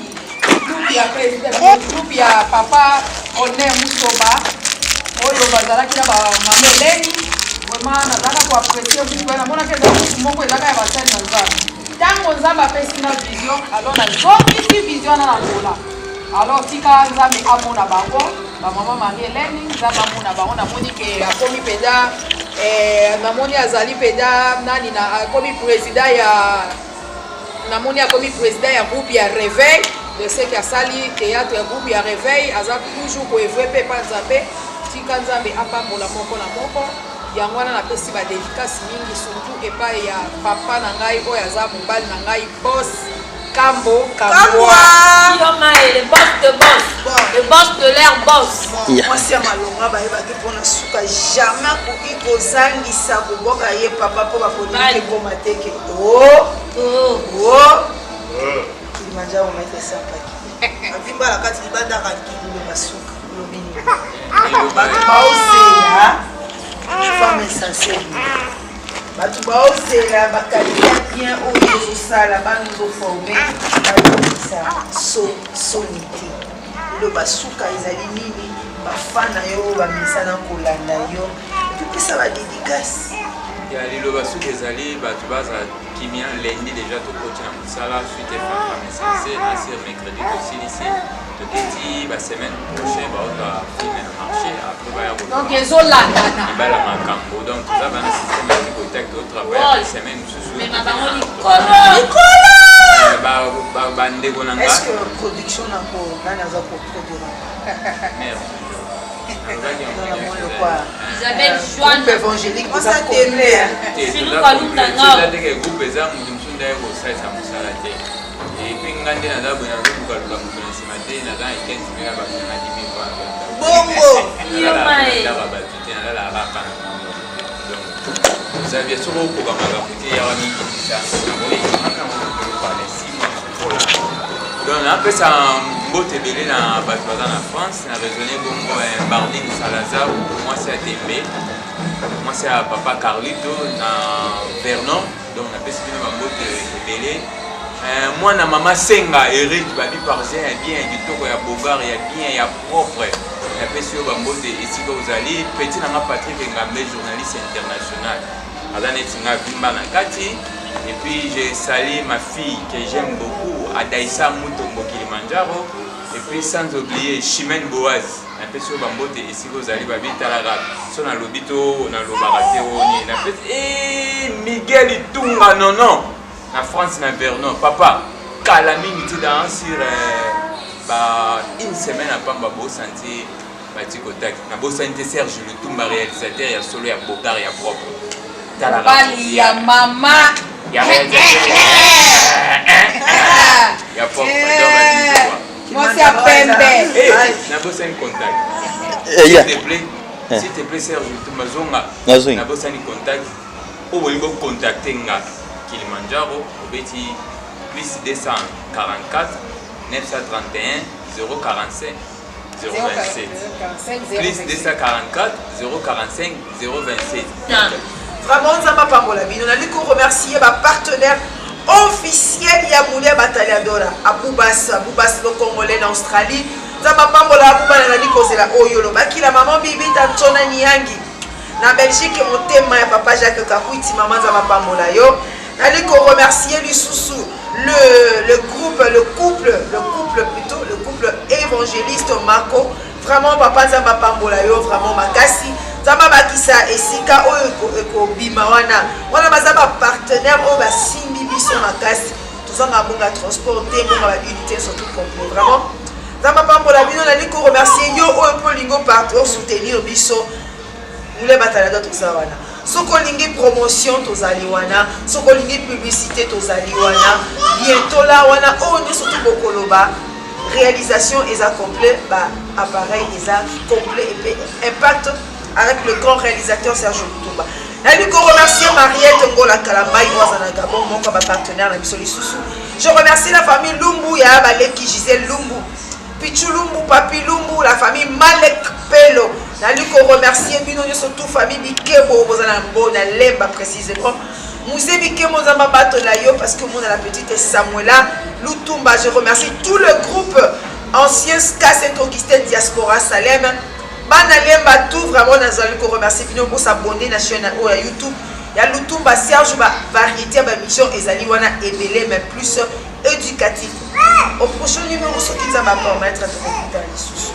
Groupe ya papa Oner Musoba oyo bazalaki na mama Eleni vraiment nazalaka ko apprécier groupe na mona ke za moko ezaka ya basali na nzambe tango nzambe apesi na vision alors nazokisi vision na ngola alors tika nzambe amona bango bamama Marie Eleni nzambe amona bango namoni ke akomi peda namoni azali peda nani na akomi président ya namoni akomi président ya groupe ya Réveil de ce qui a sali théâtre ya groupe ya Réveil aza toujours ko evre pa nzambe tika nzambe apambola moko na moko yango wana napesi ba dédicace mingi surtout epai ya papa na ngai oyo aza mobali na ngai boss Kambo Kamboa Yoma le boss de boss le boss de l'air boss moi c'est malonga ba eba ke pona suka jamais koki kozangisa koboka ye papa po ba koniki ngoma teke manja on mette ça pas avimba la kati libanda kankilu basuka lobini ba osela femme essentielle batu ba osela ba qualité bien oyo sala bando formé ba ça sonité le basuka ezali nini bafana yo bamisana kolanda yo topesa badédicace ya liloba soki ezali bato baza kimia lendi déjà tokoti na mosala suite efaka mesanse nasi mercredi tosilisi toketi basemaine prochain baoka filme na marché après donc ezolandana ibala makambo donc toza bana système ya contact otravaille semaine mosusu bandeko na nga est-ce que production nango nani aza koproduire merde Isabelle Joanne évangélique eza tembe teke groupe eza moto mosusu ndaye kosalisa mosala te epuis nga nde naza boye nazolukaluka moto na nsima te naza na 15 mila bato na 10 mil bongo bato te nalalaka kaka na bango donc xavier soko okoka makambo te yawa mikitisa donc napesa mbote ebele na bato baza na France na raisonné bongo Bardine Salazar mwasi ya Tembe mwasi ya papa Carlito na Vernon donc napesi bino bambote ebele mwana mama Senga Eric babi parisien ya bien ya kitoko ya bogar ya bien ya propre napesi yo bambote esika ozali petit nanga Patrick Ngambe journaliste international aza neti nga vimba na kati. Et puis j'ai salé ma fille que j'aime beaucoup, Adaïsa Moutombo Kilimanjaro. Et puis sans oublier Chimène Boaz. Un peu sur Bambote et si vous allez à la rap. Son à l'obito, on a l'obarate, on a fait. Et Miguel Itunga, non, non. En France, na Vernon. Papa, Kalami, tu dans sur une semaine à Pamba Beau Santé. Bati contact. Na Beau Santé Serge Lutumba réalisateur, il y a solo, il y a Bogar, il y a propre. Bali ya mama. Il y a propre. Moi c'est à Pembe. Na bossa en contact. S'il te plaît, Serge, tu m'as zonga. Na bossa en contact. Au bout contacter nga Kilimanjaro, au beti plus 244 931 045 027. Plus 244 045 027. Vraiment, Nzamba Pambola Bino, on a dit qu'on remercie ma partenaire officiel ya Moulia Bataliadora, Aboubas le Congolais en Australie. Nzamba Pambola Abouba na dit kozela oyolo baki la maman bibi tantona niyangi. Na Belgique mon thème ya papa Jacques Kakuiti maman Nzamba Pambola yo. Na dit qu'on remercie Lussousou, le couple évangéliste Marco. Vraiment papa Nzamba Pambola yo vraiment makasi. Zamba bakisa esika oyo ekobima wana baza ba partenaire oyo basimbi biso makasi tozanga bonga transport te bonga ba unité surtout complet vraiment Zamba Pambola bino nali ko remercier yo oyo po lingo partout soutenir biso Moulia Bataliadora toza wana soko lingi promotion tozali wana soko lingi publicité tozali wana bientôt là wana oyo surtout bokoloba réalisation eza complet ba appareil eza complet et impact avec le grand réalisateur Serge Lutumba. Je remercie Mariette Ngola Kalambai, Gabon, mon partenaire dans Lisusu. Je remercie la famille Lumbu, ya Baleki Gisèle Lumbu, Pichu Lumbu, Papi Lumbu, la famille Malek Pelo. Je remercie surtout la famille Bikebo, Bozanambo, Lemba précisément. Mousé Bikemo Zamba Bato Layo, parce que mon la petite Samuela Lutumba. Je remercie tout le groupe ancien Ska Saint-Augustin Diaspora Salem. Banalemba tout vraiment nazali ko remercier bino pour s'abonner na chaîne ya YouTube ya Lutumba Serge ba variété ba mission ezali wana ebele mais plus éducatif. Au prochain numéro ce qui va permettre de vous lisusu.